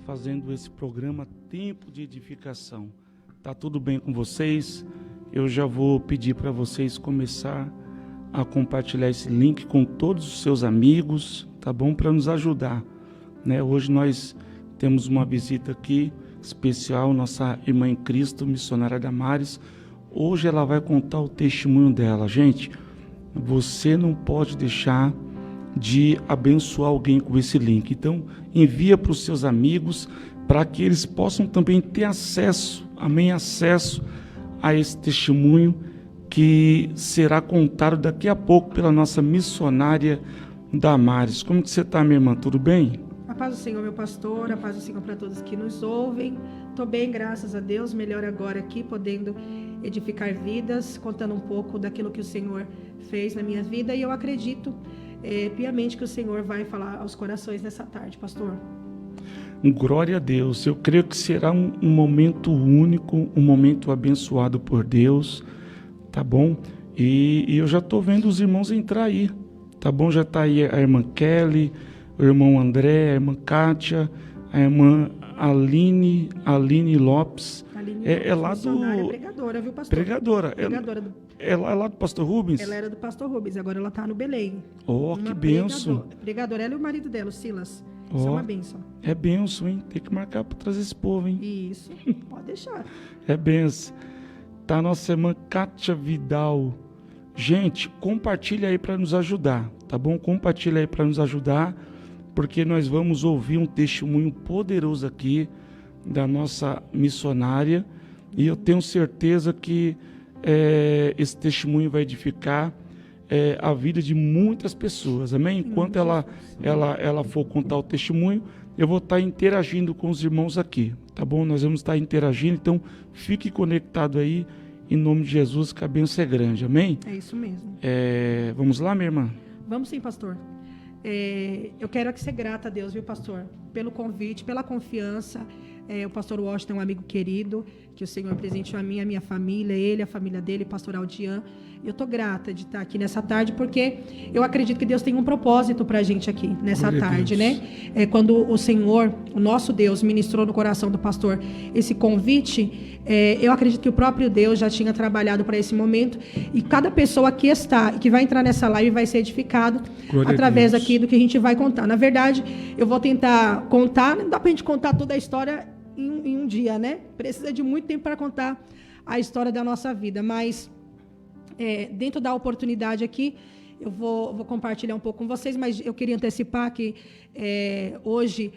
fazendo esse programa Tempo de Edificação. Tá tudo bem com vocês? Eu já vou pedir para vocês começar a compartilhar esse link com todos os seus amigos, tá bom? Para nos ajudar, né? Hoje nós temos uma visita aqui especial, nossa irmã em Cristo, missionária Damares. Hoje ela vai contar o testemunho dela. Gente, você não pode deixar de abençoar alguém com esse link. Então, envia para os seus amigos, para que eles possam também ter acesso, amém, acesso a esse testemunho que será contado daqui a pouco pela nossa missionária Damares. Como que você está, minha irmã? Tudo bem? A paz do Senhor, meu pastor, a paz do Senhor para todos que nos ouvem. Estou bem, graças a Deus, melhor agora aqui, podendo edificar vidas, contando um pouco daquilo que o Senhor fez na minha vida, e eu acredito piamente que o Senhor vai falar aos corações nessa tarde, pastor. Glória a Deus. Eu creio que será um momento único, um momento abençoado por Deus, tá bom? E eu já estou vendo os irmãos entrar aí, tá bom? Já está aí a irmã Kelly, o irmão André, a irmã Kátia, a irmã Aline Lopes. É lá do... Pregadora, viu, pastor? Pregadora. É lá do pastor Rubens? Ela era do pastor Rubens, agora ela está no Belém. Oh, que bênção. Pregadora, ela e o marido dela, o Silas. Isso é uma bênção. É bênção, hein? Tem que marcar para trazer esse povo, hein? Isso, pode deixar. É bênção. Tá a nossa irmã Kátia Vidal. Gente, compartilha aí para nos ajudar, tá bom? Compartilha aí para nos ajudar, porque nós vamos ouvir um testemunho poderoso aqui da nossa missionária, e eu tenho certeza que esse testemunho vai edificar a vida de muitas pessoas, amém? Enquanto ela for contar o testemunho, eu vou estar interagindo com os irmãos aqui, tá bom? Nós vamos estar interagindo, então fique conectado aí, em nome de Jesus, que a bênção é grande, amém? É isso mesmo. Vamos lá, minha irmã? Vamos sim, pastor. Eu quero aqui ser grata a Deus, viu, pastor? Pelo convite, pela confiança. O pastor Washington é um amigo querido, que o Senhor presenteou a mim, a minha família, ele, a família dele, pastor Aldian. Eu estou grata de estar aqui nessa tarde, porque eu acredito que Deus tem um propósito para a gente aqui nessa tarde, né? Quando o Senhor, o nosso Deus, ministrou no coração do pastor esse convite, eu acredito que o próprio Deus já tinha trabalhado para esse momento, e cada pessoa que está e que vai entrar nessa live vai ser edificado através aqui do que a gente vai contar. Na verdade, eu vou tentar contar, não dá para a gente contar toda a história em um dia, né? Precisa de muito tempo para contar a história da nossa vida, mas dentro da oportunidade aqui, eu vou compartilhar um pouco com vocês, mas eu queria antecipar que hoje,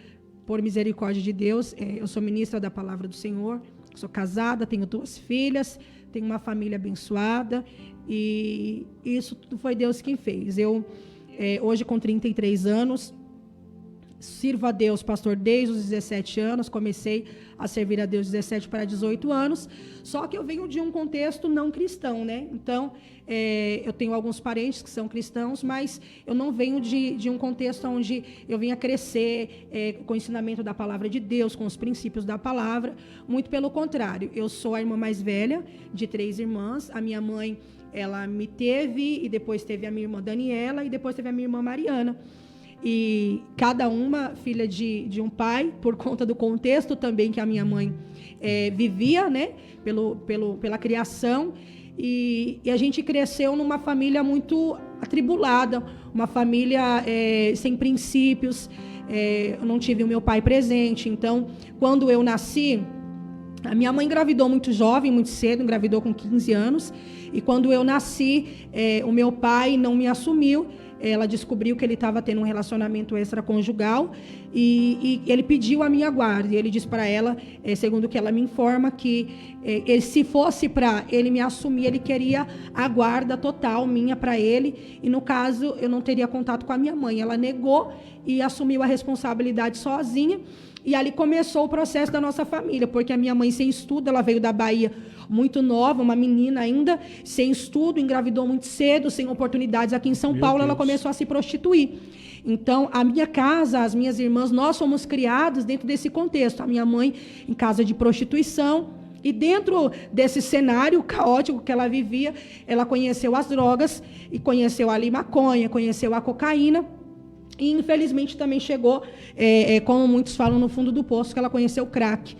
por misericórdia de Deus, eu sou ministra da Palavra do Senhor, sou casada, tenho 2 filhas, tenho uma família abençoada, e isso tudo foi Deus quem fez. Eu, hoje com 33 anos, sirvo a Deus, pastor, desde os 17 anos, comecei a servir a Deus 17 para 18 anos, só que eu venho de um contexto não cristão, né? Então, eu tenho alguns parentes que são cristãos, mas eu não venho de um contexto onde eu venha crescer com o ensinamento da palavra de Deus, com os princípios da palavra, muito pelo contrário. Eu sou a irmã mais velha de 3 irmãs, a minha mãe, ela me teve, e depois teve a minha irmã Daniela, e depois teve a minha irmã Mariana. E cada uma filha de um pai, por conta do contexto também que a minha mãe vivia, né, pela criação, e a gente cresceu numa família muito atribulada, uma família sem princípios. Eu não tive o meu pai presente, então quando eu nasci, a minha mãe engravidou muito jovem, muito cedo, engravidou com 15 anos, e quando eu nasci, o meu pai não me assumiu. Ela descobriu que ele estava tendo um relacionamento extraconjugal, e ele pediu a minha guarda. E ele disse para ela, segundo o que ela me informa, que se fosse para ele me assumir, ele queria a guarda total minha para ele, e no caso eu não teria contato com a minha mãe. Ela negou e assumiu a responsabilidade sozinha. E ali começou o processo da nossa família, porque a minha mãe, sem estudo, ela veio da Bahia muito nova, uma menina ainda, sem estudo, engravidou muito cedo, sem oportunidades aqui em São Paulo, ela começou a se prostituir. Então, a minha casa, as minhas irmãs, nós fomos criados dentro desse contexto. A minha mãe em casa de prostituição, e dentro desse cenário caótico que ela vivia, ela conheceu as drogas, e conheceu ali maconha, conheceu a cocaína. E, infelizmente, também chegou, como muitos falam, no fundo do poço, que ela conheceu o crack.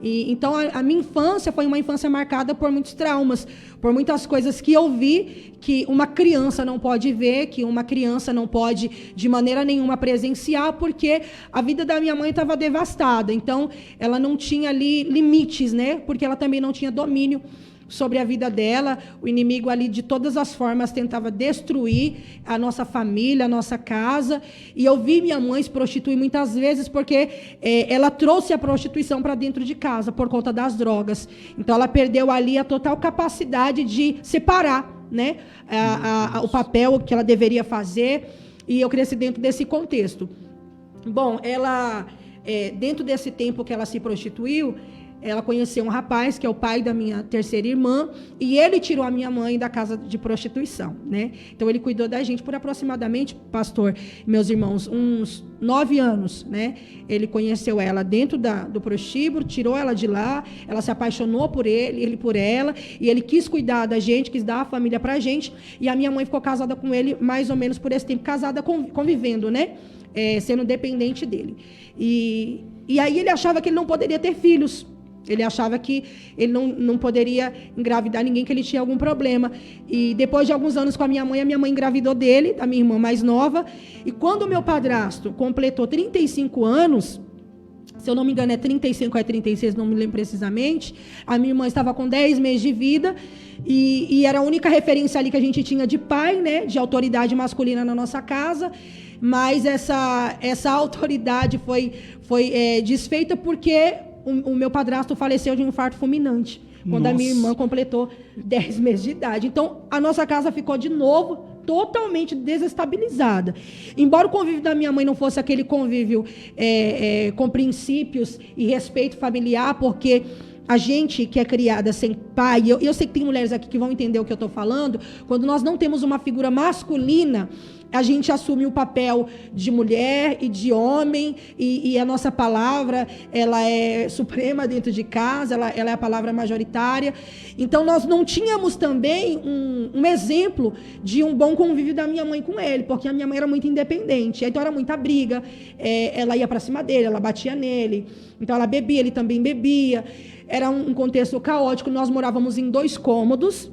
Então, a minha infância foi uma infância marcada por muitos traumas, por muitas coisas que eu vi que uma criança não pode ver, que uma criança não pode, de maneira nenhuma, presenciar, porque a vida da minha mãe estava devastada. Então, ela não tinha ali limites, né? Porque ela também não tinha domínio sobre a vida dela. O inimigo ali, de todas as formas, tentava destruir a nossa família, a nossa casa. E eu vi minha mãe se prostituir muitas vezes porque ela trouxe a prostituição para dentro de casa por conta das drogas. Então, ela perdeu ali a total capacidade de separar, né, o papel que ela deveria fazer. E eu cresci dentro desse contexto. Bom, ela, dentro desse tempo que ela se prostituiu, ela conheceu um rapaz, que é o pai da minha terceira irmã, e ele tirou a minha mãe da casa de prostituição, né? Então, ele cuidou da gente por aproximadamente, pastor, meus irmãos, uns 9 anos, né? Ele conheceu ela dentro do prostíbulo, tirou ela de lá, ela se apaixonou por ele por ela, e ele quis cuidar da gente, quis dar a família pra gente, e a minha mãe ficou casada com ele mais ou menos por esse tempo, casada, convivendo, né? Sendo dependente dele. E aí ele achava que ele não poderia ter filhos. Ele achava que ele não poderia engravidar ninguém, que ele tinha algum problema. E depois de alguns anos com a minha mãe engravidou dele, da minha irmã mais nova. E quando o meu padrasto completou 35 anos, se eu não me engano é 35 ou é 36, não me lembro precisamente, a minha irmã estava com 10 meses de vida, e era a única referência ali que a gente tinha de pai, né, de autoridade masculina na nossa casa. Mas essa autoridade foi desfeita porque o meu padrasto faleceu de um infarto fulminante, quando a minha irmã completou 10 meses de idade. Então, a nossa casa ficou, de novo, totalmente desestabilizada. Embora o convívio da minha mãe não fosse aquele convívio com princípios e respeito familiar, porque a gente que é criada sem pai, eu sei que tem mulheres aqui que vão entender o que eu estou falando, quando nós não temos uma figura masculina, a gente assume o papel de mulher e de homem, e a nossa palavra, ela é suprema dentro de casa, ela é a palavra majoritária. Então, nós não tínhamos também um exemplo de um bom convívio da minha mãe com ele, porque a minha mãe era muito independente, então era muita briga, ela ia para cima dele, ela batia nele, então ela bebia, ele também bebia, era um contexto caótico. Nós morávamos em 2 cômodos.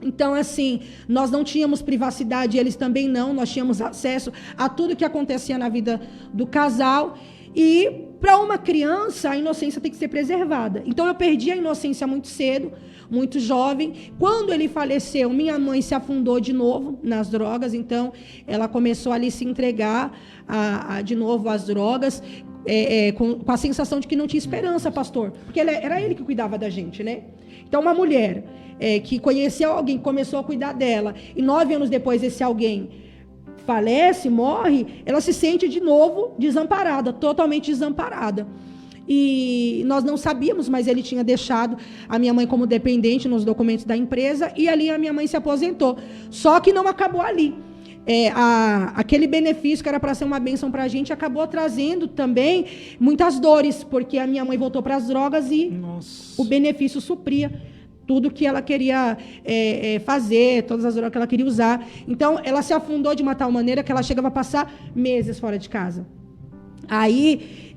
Então, assim, nós não tínhamos privacidade, eles também não, nós tínhamos acesso a tudo que acontecia na vida do casal. E, para uma criança, a inocência tem que ser preservada. Então, eu perdi a inocência muito cedo, muito jovem. Quando ele faleceu, minha mãe se afundou de novo nas drogas, então, ela começou ali a se entregar de novo às drogas, com a sensação de que não tinha esperança, pastor, porque era ele que cuidava da gente, né? Então, uma mulher que conheceu alguém, começou a cuidar dela, e 9 anos depois esse alguém falece, morre, ela se sente de novo desamparada, totalmente desamparada. E nós não sabíamos, mas ele tinha deixado a minha mãe como dependente nos documentos da empresa, e ali a minha mãe se aposentou. Só que não acabou ali. Aquele benefício que era para ser uma bênção para a gente acabou trazendo também muitas dores, porque a minha mãe voltou para as drogas e o benefício supria tudo que ela queria fazer, todas as drogas que ela queria usar. Então, ela se afundou de uma tal maneira que ela chegava a passar meses fora de casa. Aí,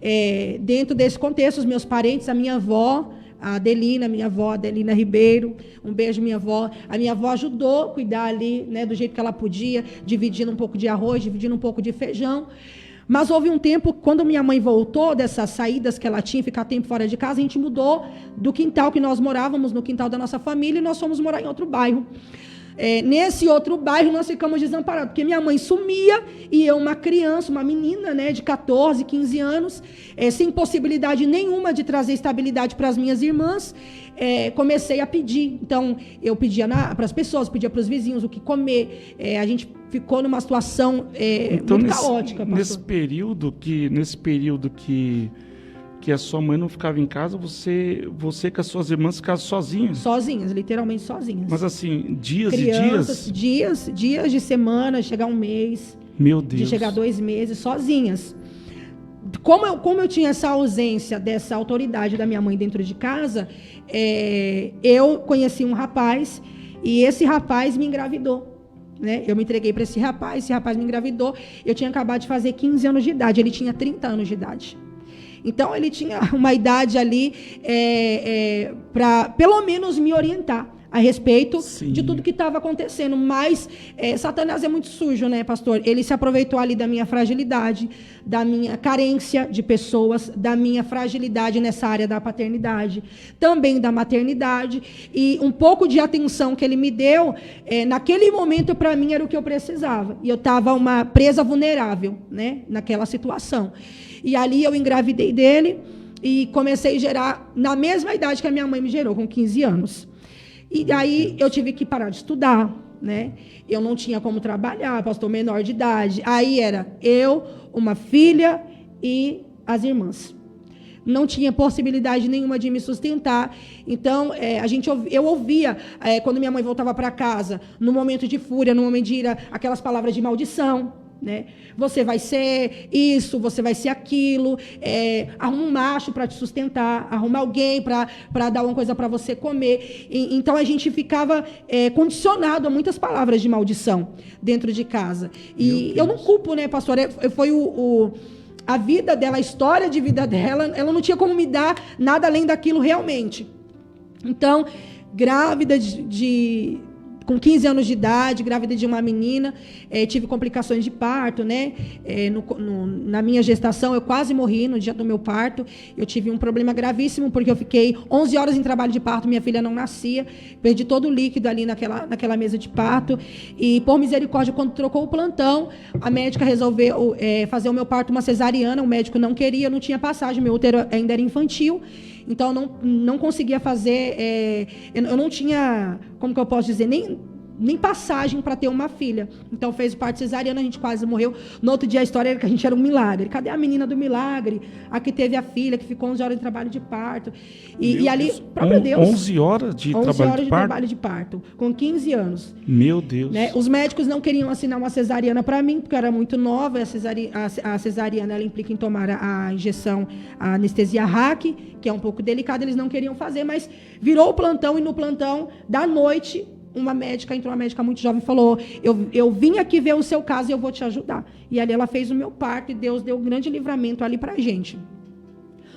dentro desse contexto, os meus parentes, a minha avó, a Adelina, minha avó, Adelina Ribeiro, um beijo, minha avó. A minha avó ajudou a cuidar ali, né, do jeito que ela podia, dividindo um pouco de arroz, dividindo um pouco de feijão. Mas houve um tempo, quando minha mãe voltou dessas saídas que ela tinha, ficar tempo fora de casa, a gente mudou do quintal que nós morávamos, no quintal da nossa família, e nós fomos morar em outro bairro. Nesse outro bairro, nós ficamos desamparados, porque minha mãe sumia, e eu, uma criança, uma menina, né, de 14, 15 anos, sem possibilidade nenhuma de trazer estabilidade para as minhas irmãs, comecei a pedir. Então, eu pedia para as pessoas, pedia para os vizinhos o que comer. A gente ficou numa situação então, muito caótica. Nesse período que a sua mãe não ficava em casa, você com as suas irmãs ficavam sozinhas? Sozinhas, literalmente sozinhas. Mas assim, dias Crianças, e dias? Dias de semana, chegar um mês. Meu Deus. De chegar 2 meses, sozinhas. Como eu tinha essa ausência dessa autoridade da minha mãe dentro de casa, eu conheci um rapaz, e esse rapaz me engravidou. né? Eu me entreguei para esse rapaz me engravidou. Eu tinha acabado de fazer 15 anos de idade, ele tinha 30 anos de idade. Então, ele tinha uma idade ali para, pelo menos, me orientar a respeito de tudo que estava acontecendo. Mas Satanás é muito sujo, né, pastor? Ele se aproveitou ali da minha fragilidade, da minha carência de pessoas, da minha fragilidade nessa área da paternidade, também da maternidade, e um pouco de atenção que ele me deu, naquele momento, para mim, era o que eu precisava. E eu estava uma presa vulnerável, né, naquela situação. E ali eu engravidei dele e comecei a gerar na mesma idade que a minha mãe me gerou, com 15 anos. E aí eu tive que parar de estudar, né? Eu não tinha como trabalhar, pastor, menor de idade. Aí era eu, uma filha e as irmãs. Não tinha possibilidade nenhuma de me sustentar. Então, eu ouvia, quando minha mãe voltava para casa, no momento de fúria, no momento de ira, aquelas palavras de maldição, né? Você vai ser isso, você vai ser aquilo, arruma um macho para te sustentar, arruma alguém para dar uma coisa para você comer. Então a gente ficava condicionado a muitas palavras de maldição dentro de casa. E eu não culpo, né, pastor? Foi a vida dela, a história de vida dela, ela não tinha como me dar nada além daquilo realmente. Então, grávida com 15 anos de idade, grávida de uma menina, tive complicações de parto, né? Na minha gestação, eu quase morri no dia do meu parto. Eu tive um problema gravíssimo, porque eu fiquei 11 horas em trabalho de parto, minha filha não nascia, perdi todo o líquido ali naquela mesa de parto. E, por misericórdia, quando trocou o plantão, a médica resolveu fazer o meu parto uma cesariana, o médico não queria, não tinha passagem, meu útero ainda era infantil. Então, não conseguia fazer, eu não tinha, como que eu posso dizer, nem passagem para ter uma filha. Então, fez o parto cesariano, a gente quase morreu. No outro dia, a história era que a gente era um milagre. Cadê a menina do milagre? A que teve a filha, que ficou 11 horas de trabalho de parto. E ali, próprio Deus... 11 horas de trabalho de parto? Com 15 anos. Meu Deus. Né? Os médicos não queriam assinar uma cesariana para mim, porque eu era muito nova. A cesariana, ela implica em tomar a injeção, a anestesia RAC, que é um pouco delicada. Eles não queriam fazer, mas virou o plantão, e no plantão da noite... entrou uma médica muito jovem e falou, eu vim aqui ver o seu caso e eu vou te ajudar. E ali ela fez o meu parto e Deus deu um grande livramento ali pra gente.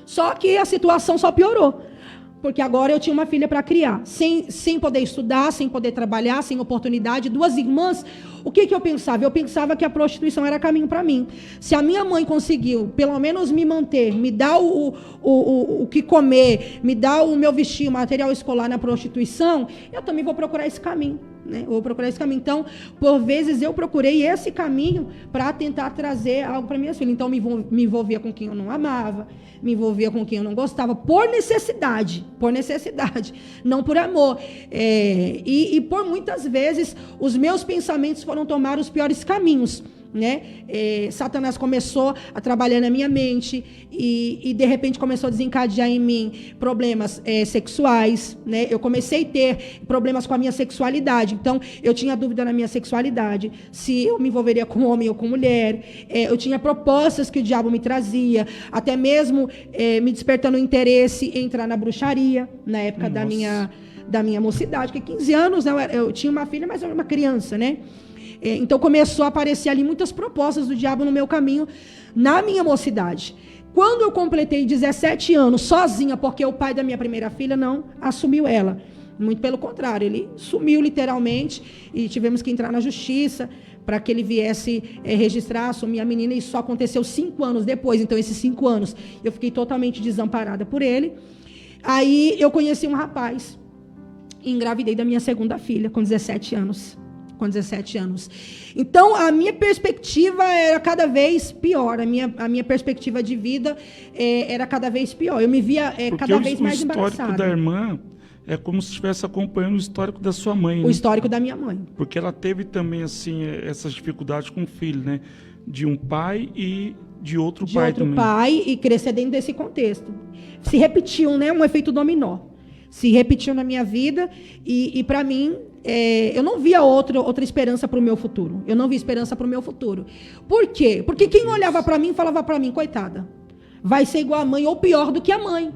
Só que a situação só piorou. Porque agora eu tinha uma filha para criar, sem poder estudar, sem poder trabalhar, sem oportunidade, 2 irmãs. O que eu pensava? Eu pensava que a prostituição era caminho para mim. Se a minha mãe conseguiu, pelo menos, me manter, me dar o que comer, me dar o meu vestir, o material escolar na prostituição, eu também vou procurar esse caminho. Né? Eu vou procurar esse caminho. Então, por vezes, eu procurei esse caminho para tentar trazer algo para minhas filhas. Então, me envolvia com quem eu não amava, me envolvia com quem eu não gostava, por necessidade, não por amor. E por muitas vezes, os meus pensamentos foram tomar os piores caminhos. Né? Satanás começou a trabalhar na minha mente e de repente começou a desencadear em mim problemas sexuais, né? Eu comecei a ter problemas com a minha sexualidade. Então eu tinha dúvida na minha sexualidade, se eu me envolveria com homem ou com mulher. Eu tinha propostas que o diabo me trazia, até mesmo me despertando o interesse em entrar na bruxaria na época da minha mocidade, porque 15 anos, né? Eu tinha uma filha, mas eu era uma criança, né? Então começou a aparecer ali muitas propostas do diabo no meu caminho, na minha mocidade. Quando eu completei 17 anos, sozinha, porque o pai da minha primeira filha não assumiu ela. Muito pelo contrário, ele sumiu literalmente e tivemos que entrar na justiça para que ele viesse registrar, assumir a menina. E isso só aconteceu 5 anos depois. Então, esses 5 anos, eu fiquei totalmente desamparada por ele. Aí, eu conheci um rapaz e engravidei da minha segunda filha, com 17 anos. Então, a minha perspectiva era cada vez pior. A minha perspectiva de vida era cada vez pior. Eu me via cada vez mais embaraçada. O histórico da irmã é como se estivesse acompanhando o histórico da sua mãe. O histórico da minha mãe. Porque ela teve também, assim, essas dificuldades com o filho, né? De um pai e de outro pai também. De outro pai, e crescer dentro desse contexto. Se repetiu, né? Um efeito dominó. Se repetiu na minha vida e para mim, eu não via outra esperança para o meu futuro. Eu não vi esperança para o meu futuro. Por quê? Porque quem olhava para mim falava para mim, coitada, vai ser igual a mãe ou pior do que a mãe.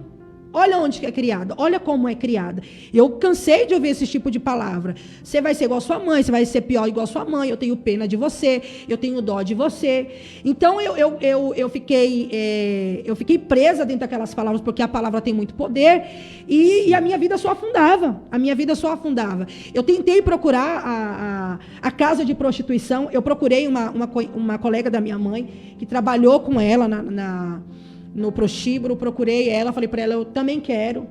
Olha onde que é criada, olha como é criada. Eu cansei de ouvir esse tipo de palavra. Você vai ser igual a sua mãe, você vai ser pior igual a sua mãe, eu tenho pena de você, eu tenho dó de você. Então eu fiquei presa dentro daquelas palavras, porque a palavra tem muito poder, e a minha vida só afundava. Eu tentei procurar a casa de prostituição, eu procurei uma colega da minha mãe, que trabalhou com ela no prostíbulo, procurei ela, falei para ela, eu também quero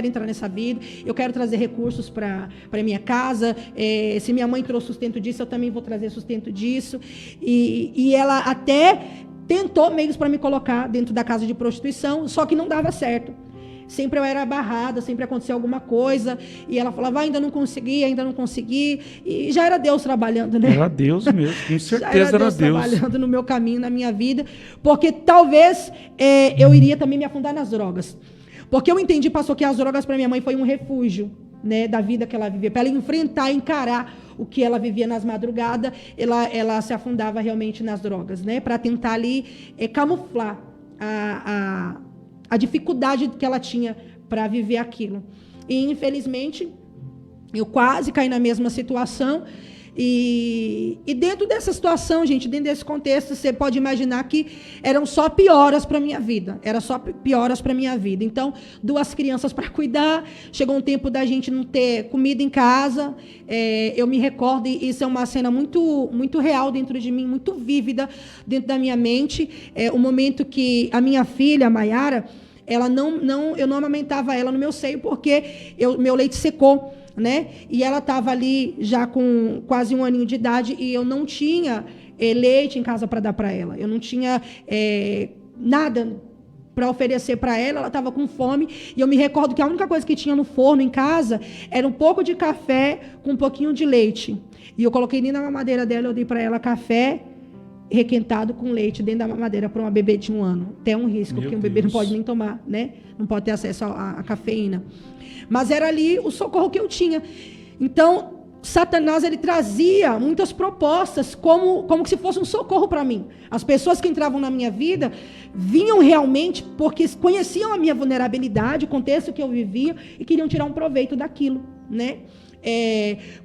entrar nessa vida, eu quero trazer recursos para minha casa, se minha mãe trouxe sustento disso, eu também vou trazer sustento disso, e ela até tentou meios para me colocar dentro da casa de prostituição, só que não dava certo. Sempre eu era barrada, sempre acontecia alguma coisa, e ela falava, ainda não consegui, e já era Deus trabalhando, né? Era Deus mesmo, com certeza era Deus trabalhando no meu caminho, na minha vida, porque talvez eu iria também me afundar nas drogas. Porque eu entendi, pastor, que as drogas para minha mãe foi um refúgio, né, da vida que ela vivia, para ela enfrentar, encarar o que ela vivia nas madrugadas, ela se afundava realmente nas drogas, né, para tentar ali camuflar a dificuldade que ela tinha para viver aquilo. E, infelizmente, eu quase caí na mesma situação. E dentro dessa situação, gente, dentro desse contexto, você pode imaginar que eram só pioras para a minha vida. Então, 2 crianças para cuidar. Chegou um tempo da gente não ter comida em casa. Eu me recordo, e isso é uma cena muito, muito real dentro de mim, muito vívida dentro da minha mente. O momento que a minha filha, a Maiara, eu não amamentava ela no meu seio, porque meu leite secou, né? E ela estava ali já com quase 1 aninho de idade, e eu não tinha leite em casa para dar para ela. Eu não tinha nada para oferecer para ela. Ela estava com fome, e eu me recordo que a única coisa que tinha no forno em casa era um pouco de café com um pouquinho de leite. E eu coloquei nem na mamadeira dela, eu dei para ela café requentado com leite dentro da mamadeira para uma bebê de 1 ano. Até um risco, porque um bebê não pode nem tomar, né? Não pode ter acesso à cafeína. Mas era ali o socorro que eu tinha. Então, Satanás, ele trazia muitas propostas como se fosse um socorro para mim. As pessoas que entravam na minha vida vinham realmente porque conheciam a minha vulnerabilidade, o contexto que eu vivia, e queriam tirar um proveito daquilo, né?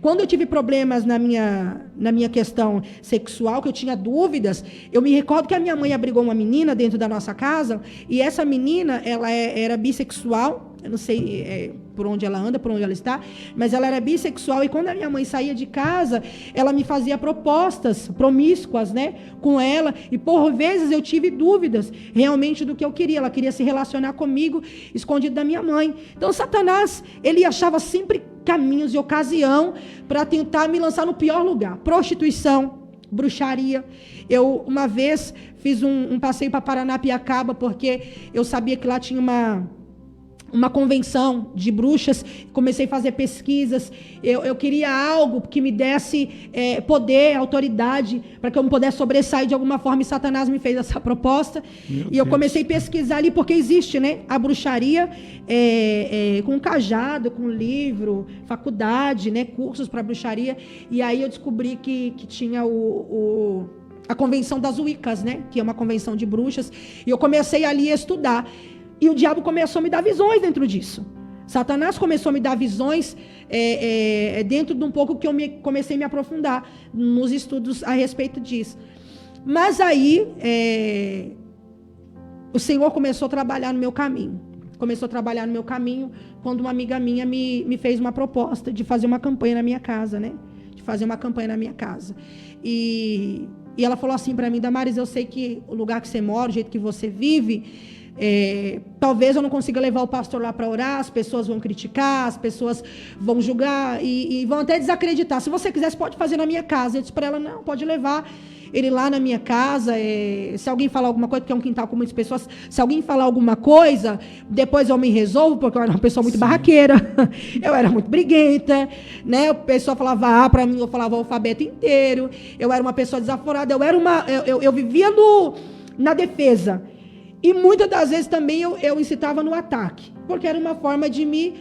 Quando eu tive problemas na minha questão sexual, que eu tinha dúvidas, eu me recordo que a minha mãe abrigou uma menina dentro da nossa casa, e essa menina, ela era bissexual. Eu não sei por onde ela anda, por onde ela está, mas ela era bissexual, e quando a minha mãe saía de casa, ela me fazia propostas promíscuas, né, com ela, e por vezes eu tive dúvidas realmente do que eu queria. Ela queria se relacionar comigo escondido da minha mãe. Então Satanás, ele achava sempre caminhos e ocasião para tentar me lançar no pior lugar: prostituição, bruxaria. Eu uma vez fiz um passeio para Paranapiacaba, porque eu sabia que lá tinha uma convenção de bruxas. Comecei a fazer pesquisas. Eu queria algo que me desse poder, autoridade, para que eu pudesse sobressair de alguma forma, e Satanás me fez essa proposta. E eu comecei a pesquisar ali, porque existe, né, a bruxaria com cajado, com livro, faculdade, né, cursos para bruxaria. E aí eu descobri que tinha a convenção das Wiccas, né, que é uma convenção de bruxas, e eu comecei ali a estudar. E o diabo começou a me dar visões dentro disso. Satanás começou a me dar visões dentro de um pouco que eu comecei a me aprofundar nos estudos a respeito disso. Mas aí, o Senhor começou a trabalhar no meu caminho. Quando uma amiga minha me fez uma proposta de fazer uma campanha na minha casa, né? E ela falou assim para mim: Damares, eu sei que o lugar que você mora, o jeito que você vive, talvez eu não consiga levar o pastor lá para orar, as pessoas vão criticar, as pessoas vão julgar e vão até desacreditar. Se você quiser, você pode fazer na minha casa. Eu disse para ela: não, pode levar ele lá na minha casa. Se alguém falar alguma coisa, porque é um quintal com muitas pessoas, se alguém falar alguma coisa, depois eu me resolvo, porque eu era uma pessoa muito barraqueira, eu era muito briguenta, né? O pessoal falava A para mim, eu falava o alfabeto inteiro, eu era uma pessoa desaforada, eu vivia na defesa. E muitas das vezes também eu incitava no ataque, porque era uma forma de me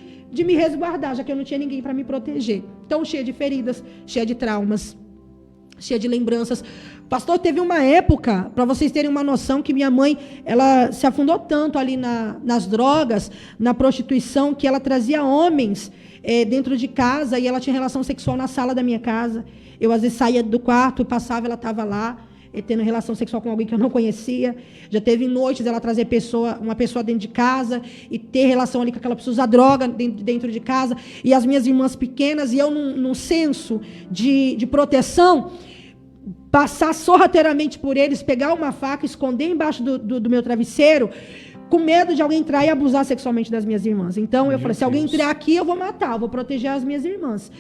resguardar, já que eu não tinha ninguém para me proteger. Então, cheia de feridas, cheia de traumas. cheia de lembranças. Pastor, teve uma época, para vocês terem uma noção, que minha mãe, ela se afundou tanto ali nas drogas, na prostituição, que ela trazia homens dentro de casa e ela tinha relação sexual na sala da minha casa. Eu, às vezes, saía do quarto e passava, ela estava lá, tendo relação sexual com alguém que eu não conhecia. Já teve noites ela trazer uma pessoa dentro de casa e ter relação ali com aquela pessoa, usar droga dentro de casa. E as minhas irmãs pequenas, e eu num senso de proteção, passar sorrateiramente por eles, pegar uma faca, esconder embaixo do meu travesseiro, com medo de alguém entrar e abusar sexualmente das minhas irmãs. Então, eu falei, se alguém entrar aqui, eu vou matar, eu vou proteger as minhas irmãs.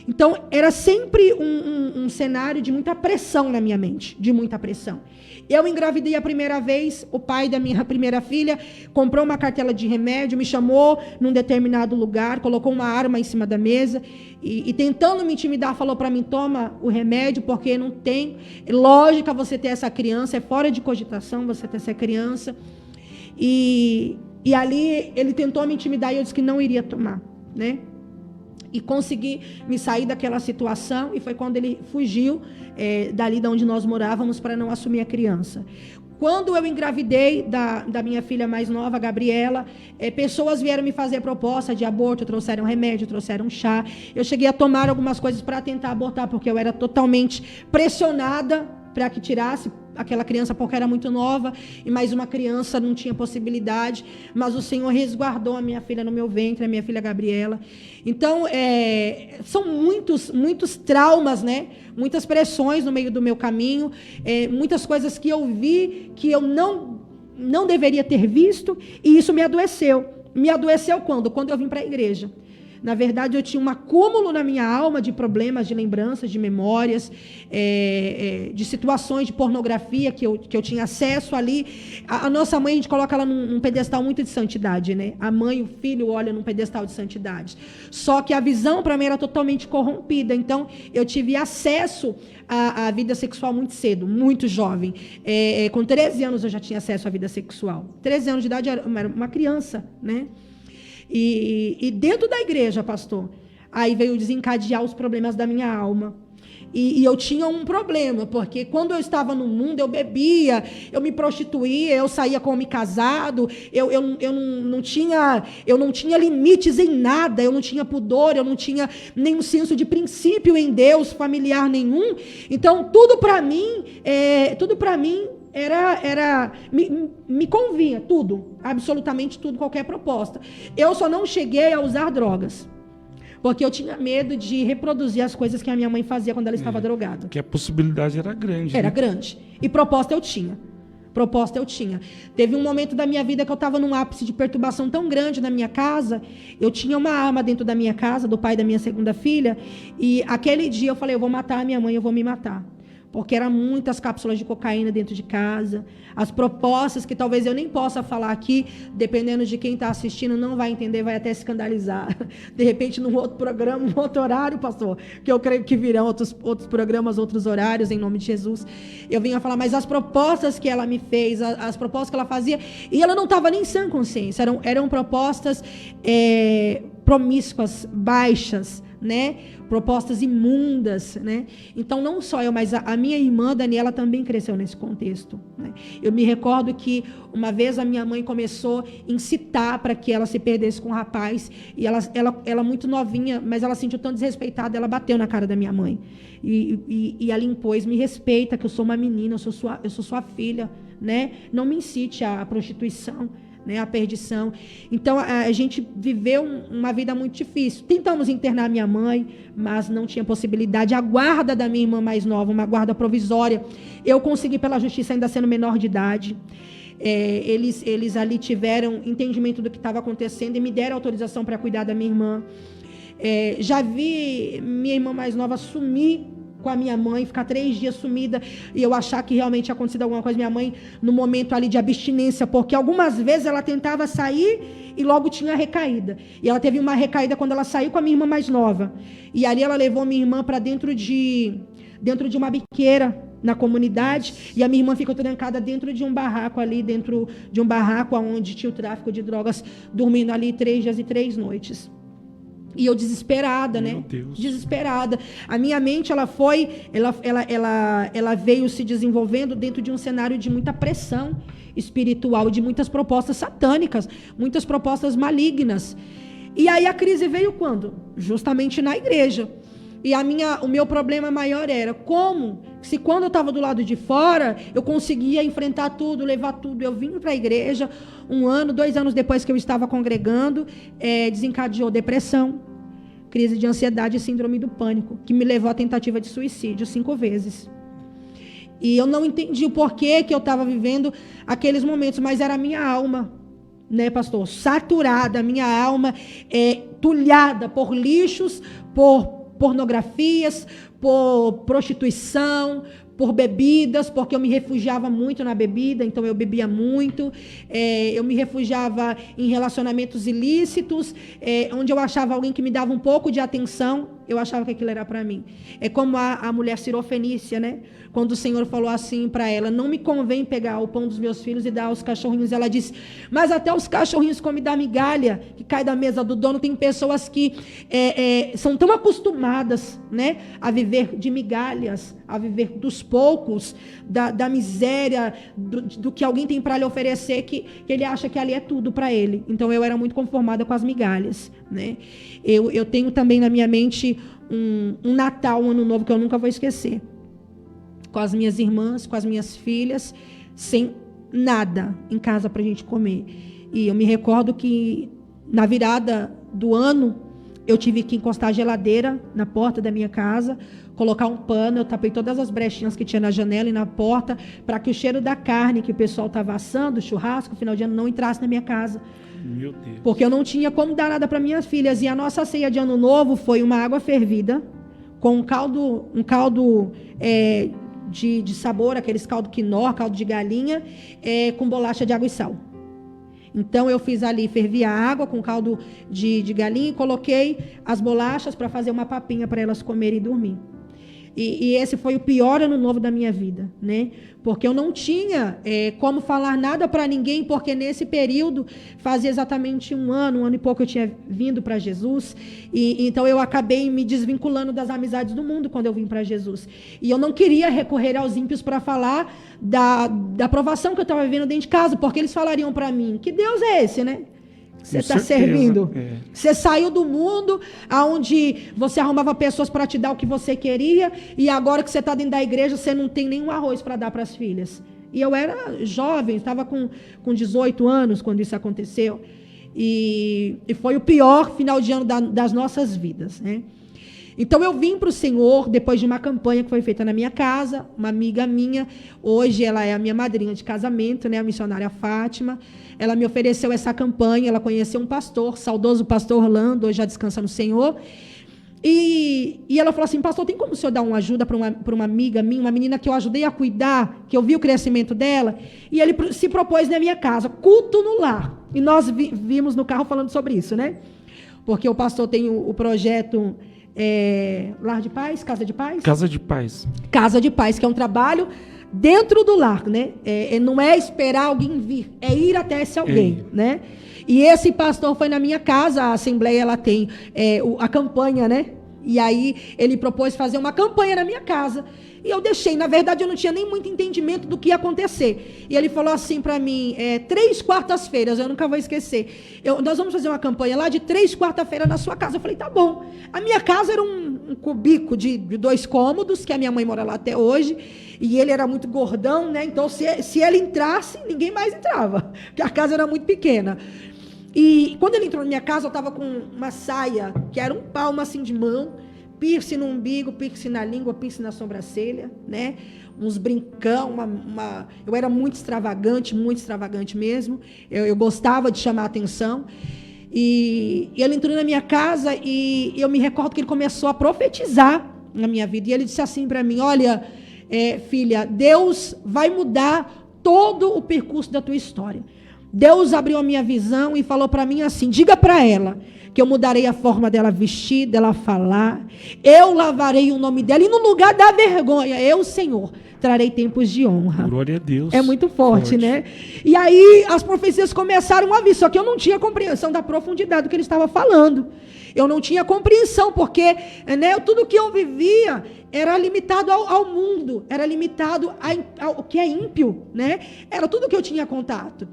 Então, era sempre um cenário de muita pressão na minha mente, de muita pressão. Eu engravidei a primeira vez, o pai da minha primeira filha comprou uma cartela de remédio, me chamou num determinado lugar, colocou uma arma em cima da mesa e tentando me intimidar, falou para mim, toma o remédio, porque não tem lógica você ter essa criança, é fora de cogitação você ter essa criança. E ali ele tentou me intimidar e eu disse que não iria tomar, né? E consegui me sair daquela situação, e foi quando ele fugiu dali de onde nós morávamos para não assumir a criança. Quando eu engravidei da minha filha mais nova, a Gabriela, pessoas vieram me fazer proposta de aborto, trouxeram remédio, trouxeram chá. Eu cheguei a tomar algumas coisas para tentar abortar, porque eu era totalmente pressionada para que tirasse aquela criança, porque era muito nova, e mais uma criança não tinha possibilidade, mas o Senhor resguardou a minha filha no meu ventre, a minha filha Gabriela. Então, são muitos traumas, né? Muitas pressões no meio do meu caminho, muitas coisas que eu vi, que eu não deveria ter visto, e isso me adoeceu. Me adoeceu quando? Quando eu vim para a igreja. Na verdade, eu tinha um acúmulo na minha alma de problemas, de lembranças, de memórias, de situações de pornografia que eu tinha acesso ali. A nossa mãe, a gente coloca ela num pedestal muito de santidade, né? A mãe e o filho olham num pedestal de santidade. Só que a visão, para mim, era totalmente corrompida. Então, eu tive acesso à vida sexual muito cedo, muito jovem. Com 13 anos, eu já tinha acesso à vida sexual. 13 anos de idade, eu era uma criança, né? E dentro da igreja, pastor, aí veio desencadear os problemas da minha alma. E eu tinha um problema, porque quando eu estava no mundo, eu bebia, eu me prostituía, eu saía com homem casado, eu não tinha limites em nada, eu não tinha pudor, eu não tinha nenhum senso de princípio em Deus, familiar nenhum. Então, tudo para mim me convinha, tudo, absolutamente tudo, qualquer proposta. Eu só não cheguei a usar drogas, porque eu tinha medo de reproduzir as coisas que a minha mãe fazia quando ela estava drogada. Que a possibilidade era grande. Era, né? grande. E proposta eu tinha. Teve um momento da minha vida que eu estava num ápice de perturbação tão grande na minha casa. Eu tinha uma arma dentro da minha casa, do pai da minha segunda filha, e aquele dia eu falei, eu vou matar a minha mãe, eu vou me matar. Porque eram muitas cápsulas de cocaína dentro de casa. As propostas, que talvez eu nem possa falar aqui, dependendo de quem está assistindo, não vai entender, vai até escandalizar. De repente, num outro programa, num outro horário, pastor, que eu creio que virão outros programas, outros horários, em nome de Jesus, eu vinha falar, mas as propostas que ela me fez, as propostas que ela fazia, e ela não estava nem em sã consciência, eram propostas promíscuas, baixas, né? Propostas imundas, né? Então, não só eu, mas a minha irmã, Daniela, também cresceu nesse contexto, né? Eu me recordo que uma vez a minha mãe começou a incitar para que ela se perdesse com o rapaz, e ela muito novinha, mas ela se sentiu tão desrespeitada, ela bateu na cara da minha mãe, e ela impôs, me respeita, que eu sou uma menina, eu sou sua filha, né? Não me incite à prostituição, né, a perdição. Então, a gente viveu uma vida muito difícil. Tentamos internar minha mãe, mas não tinha possibilidade. A guarda da minha irmã mais nova, uma guarda provisória, eu consegui pela justiça, ainda sendo menor de idade. Eles ali tiveram entendimento do que estava acontecendo e me deram autorização para cuidar da minha irmã. Já vi minha irmã mais nova sumir com a minha mãe, ficar 3 dias sumida, e eu achar que realmente tinha acontecido alguma coisa. Minha mãe, no momento ali de abstinência, porque algumas vezes ela tentava sair e logo tinha recaída. E ela teve uma recaída quando ela saiu com a minha irmã mais nova. E ali ela levou minha irmã para dentro de uma biqueira na comunidade, e a minha irmã ficou trancada dentro de um barraco ali, dentro de um barraco onde tinha o tráfico de drogas, dormindo ali 3 dias e 3 noites. E eu desesperada, Meu né? Deus. Desesperada. A minha mente, ela veio se desenvolvendo dentro de um cenário de muita pressão espiritual, de muitas propostas satânicas, muitas propostas malignas. E aí a crise veio quando? Justamente na igreja. E o meu problema maior era se quando eu estava do lado de fora, eu conseguia enfrentar tudo, levar tudo. Eu vim para a igreja 1 ano, 2 anos depois que eu estava congregando, desencadeou depressão, crise de ansiedade e síndrome do pânico, que me levou à tentativa de suicídio 5 vezes. E eu não entendi o porquê que eu estava vivendo aqueles momentos, mas era a minha alma, né, pastor? Saturada, a minha alma tulhada por lixos, por pornografias, por prostituição, por bebidas, porque eu me refugiava muito na bebida, então eu bebia muito, eu me refugiava em relacionamentos ilícitos, onde eu achava alguém que me dava um pouco de atenção, eu achava que aquilo era para mim. É como a mulher Sirofenícia, né? Quando o Senhor falou assim para ela, não me convém pegar o pão dos meus filhos e dar aos cachorrinhos. Ela disse, mas até os cachorrinhos comem da migalha que cai da mesa do dono. Tem pessoas que são tão acostumadas, né, a viver de migalhas, a viver dos poucos, da miséria, do que alguém tem para lhe oferecer, que ele acha que ali é tudo para ele. Então eu era muito conformada com as migalhas, né? Eu tenho também na minha mente um Natal, um Ano Novo que eu nunca vou esquecer. Com as minhas irmãs, com as minhas filhas, sem nada em casa para a gente comer. E eu me recordo que na virada do ano, eu tive que encostar a geladeira na porta da minha casa, colocar um pano, eu tapei todas as brechinhas que tinha na janela e na porta, para que o cheiro da carne que o pessoal estava assando, churrasco, final de ano, não entrasse na minha casa. Meu Deus. Porque eu não tinha como dar nada para minhas filhas. E a nossa ceia de Ano Novo foi uma água fervida, com um caldo de sabor, aqueles caldo quinó, caldo de galinha, com bolacha de água e sal. Então eu fiz ali, fervi a água com caldo de galinha e coloquei as bolachas para fazer uma papinha para elas comerem e dormir. E esse foi o pior Ano Novo da minha vida, né? Porque eu não tinha como falar nada para ninguém, porque nesse período fazia exatamente 1 ano e pouco eu tinha vindo para Jesus, e então eu acabei me desvinculando das amizades do mundo quando eu vim para Jesus. E eu não queria recorrer aos ímpios para falar da provação que eu estava vivendo dentro de casa, porque eles falariam para mim, que Deus é esse, né? Você está servindo. Você saiu do mundo onde você arrumava pessoas para te dar o que você queria, e agora que você está dentro da igreja, você não tem nenhum arroz para dar para as filhas. E eu era jovem, estava com 18 anos quando isso aconteceu. E foi o pior final de ano das nossas vidas, né? Então eu vim para o Senhor depois de uma campanha que foi feita na minha casa, uma amiga minha, hoje ela é a minha madrinha de casamento, né, a missionária Fátima. Ela me ofereceu essa campanha, ela conheceu um pastor, saudoso pastor Orlando, hoje já descansa no Senhor. E ela falou assim, pastor, tem como o senhor dar uma ajuda para uma amiga minha, uma menina que eu ajudei a cuidar, que eu vi o crescimento dela? E ele se propôs na minha casa, culto no lar. E nós vimos no carro falando sobre isso, né? Porque o pastor tem o projeto Lar de Paz, Casa de Paz? Casa de Paz. Casa de Paz, que é um trabalho dentro do lar, né? Não é esperar alguém vir, é ir até esse alguém, né? E esse pastor foi na minha casa, a Assembleia, ela tem a campanha, né? E aí ele propôs fazer uma campanha na minha casa. E eu deixei, na verdade eu não tinha nem muito entendimento do que ia acontecer. E ele falou assim para mim, 3 quartas-feiras, eu nunca vou esquecer. Nós vamos fazer uma campanha lá de 3 quarta-feiras na sua casa. Eu falei, tá bom. A minha casa era um cubico de 2 cômodos, que a minha mãe mora lá até hoje. E ele era muito gordão, né? Então se ele entrasse, ninguém mais entrava. Porque a casa era muito pequena. E quando ele entrou na minha casa, eu estava com uma saia, que era um palmo assim de mão, piercing no umbigo, piercing na língua, piercing na sobrancelha, né? Uns brincão, eu era muito extravagante mesmo. Eu gostava de chamar a atenção. E ele entrou na minha casa e eu me recordo que ele começou a profetizar na minha vida. E ele disse assim para mim, olha, filha, Deus vai mudar todo o percurso da tua história. Deus abriu a minha visão e falou para mim assim, diga para ela que eu mudarei a forma dela vestir, dela falar, eu lavarei o nome dela, e no lugar da vergonha, eu, Senhor, trarei tempos de honra. Glória a Deus. É muito forte, né? E aí as profecias começaram a vir, só que eu não tinha compreensão da profundidade do que ele estava falando. Eu não tinha compreensão, porque né, tudo que eu vivia era limitado ao mundo, era limitado ao que é ímpio, né? Era tudo que eu tinha contato.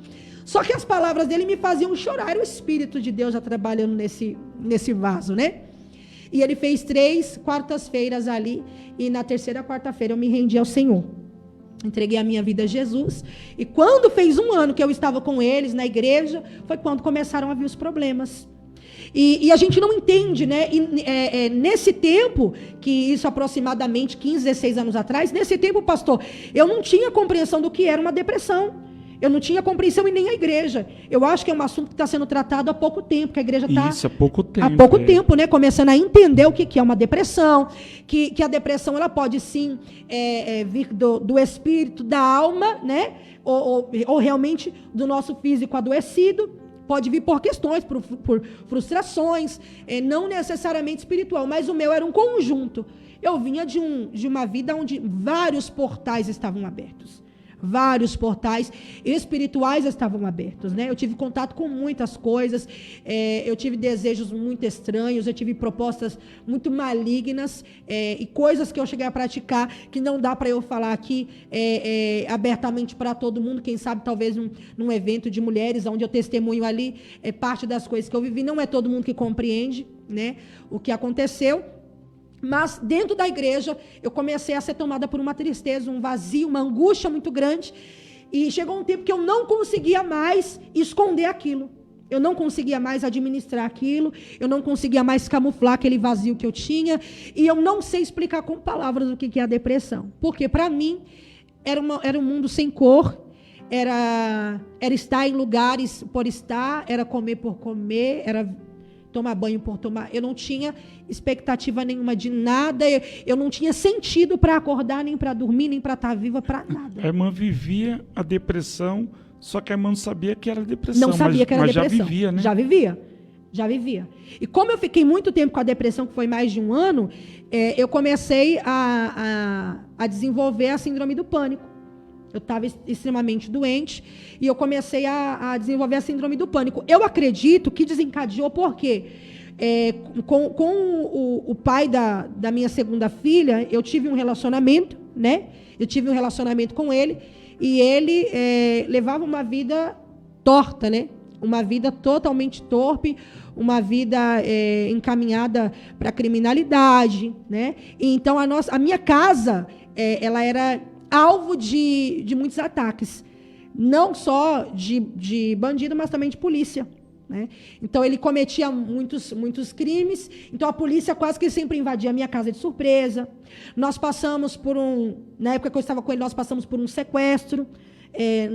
Só que as palavras dele me faziam chorar, era o Espírito de Deus já trabalhando nesse vaso, né? E ele fez 3 quartas-feiras ali, e na terceira quarta-feira eu me rendi ao Senhor. Entreguei a minha vida a Jesus, e quando fez 1 ano que eu estava com eles na igreja, foi quando começaram a vir os problemas. E a gente não entende, né? Nesse tempo, que isso aproximadamente 15, 16 anos atrás, nesse tempo, pastor, eu não tinha compreensão do que era uma depressão. Eu não tinha compreensão e nem a igreja. Eu acho que é um assunto que está sendo tratado há pouco tempo, que a igreja está... Isso, há pouco tempo. Há pouco tempo, né? Começando a entender o que é uma depressão, que a depressão ela pode sim vir do espírito, da alma, né? Ou realmente do nosso físico adoecido. Pode vir por questões, por frustrações, não necessariamente espiritual, mas o meu era um conjunto. Eu vinha de uma vida onde vários portais estavam abertos. Vários portais espirituais estavam abertos, né? Eu tive contato com muitas coisas, eu tive desejos muito estranhos, eu tive propostas muito malignas, e coisas que eu cheguei a praticar que não dá para eu falar aqui abertamente para todo mundo. Quem sabe talvez num evento de mulheres, onde eu testemunho ali, parte das coisas que eu vivi. Não é todo mundo que compreende, né, o que aconteceu. Mas dentro da igreja, eu comecei a ser tomada por uma tristeza, um vazio, uma angústia muito grande. E chegou um tempo que eu não conseguia mais esconder aquilo. Eu não conseguia mais administrar aquilo. Eu não conseguia mais camuflar aquele vazio que eu tinha. E eu não sei explicar com palavras o que é a depressão. Porque para mim, era um mundo sem cor. Era estar em lugares por estar. Era comer por comer. Era tomar banho por tomar. Eu não tinha expectativa nenhuma de nada. Eu não tinha sentido para acordar, nem para dormir, nem para estar viva, para nada. A irmã vivia a depressão, só que a irmã não sabia que era depressão. Não sabia que era depressão. Já vivia, né? Já vivia. E como eu fiquei muito tempo com a depressão, que foi mais de 1 ano, eu comecei a desenvolver a síndrome do pânico. Eu estava extremamente doente e eu comecei a desenvolver a síndrome do pânico. Eu acredito que desencadeou porque com o pai da minha segunda filha, eu tive um relacionamento, né? Eu tive um relacionamento com ele e ele levava uma vida torta, né? Uma vida totalmente torpe, uma vida encaminhada para a criminalidade, né? E então a minha casa, ela era alvo de muitos ataques, não só de bandido, mas também de polícia, né? Então ele cometia muitos crimes, então a polícia quase que sempre invadia a minha casa de surpresa. Nós passamos na época que eu estava com ele, nós passamos por um sequestro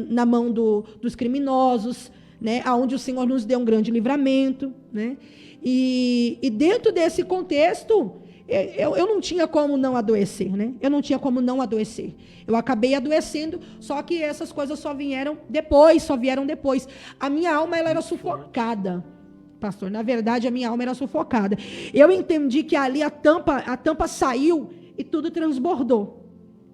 na mão dos criminosos, né? Onde o Senhor nos deu um grande livramento, né? E dentro desse contexto, eu não tinha como não adoecer, né? Eu não tinha como não adoecer. Eu acabei adoecendo, só que essas coisas só vieram depois. A minha alma, ela era sufocada, pastor. Na verdade, a minha alma era sufocada. Eu entendi que ali a tampa saiu e tudo transbordou.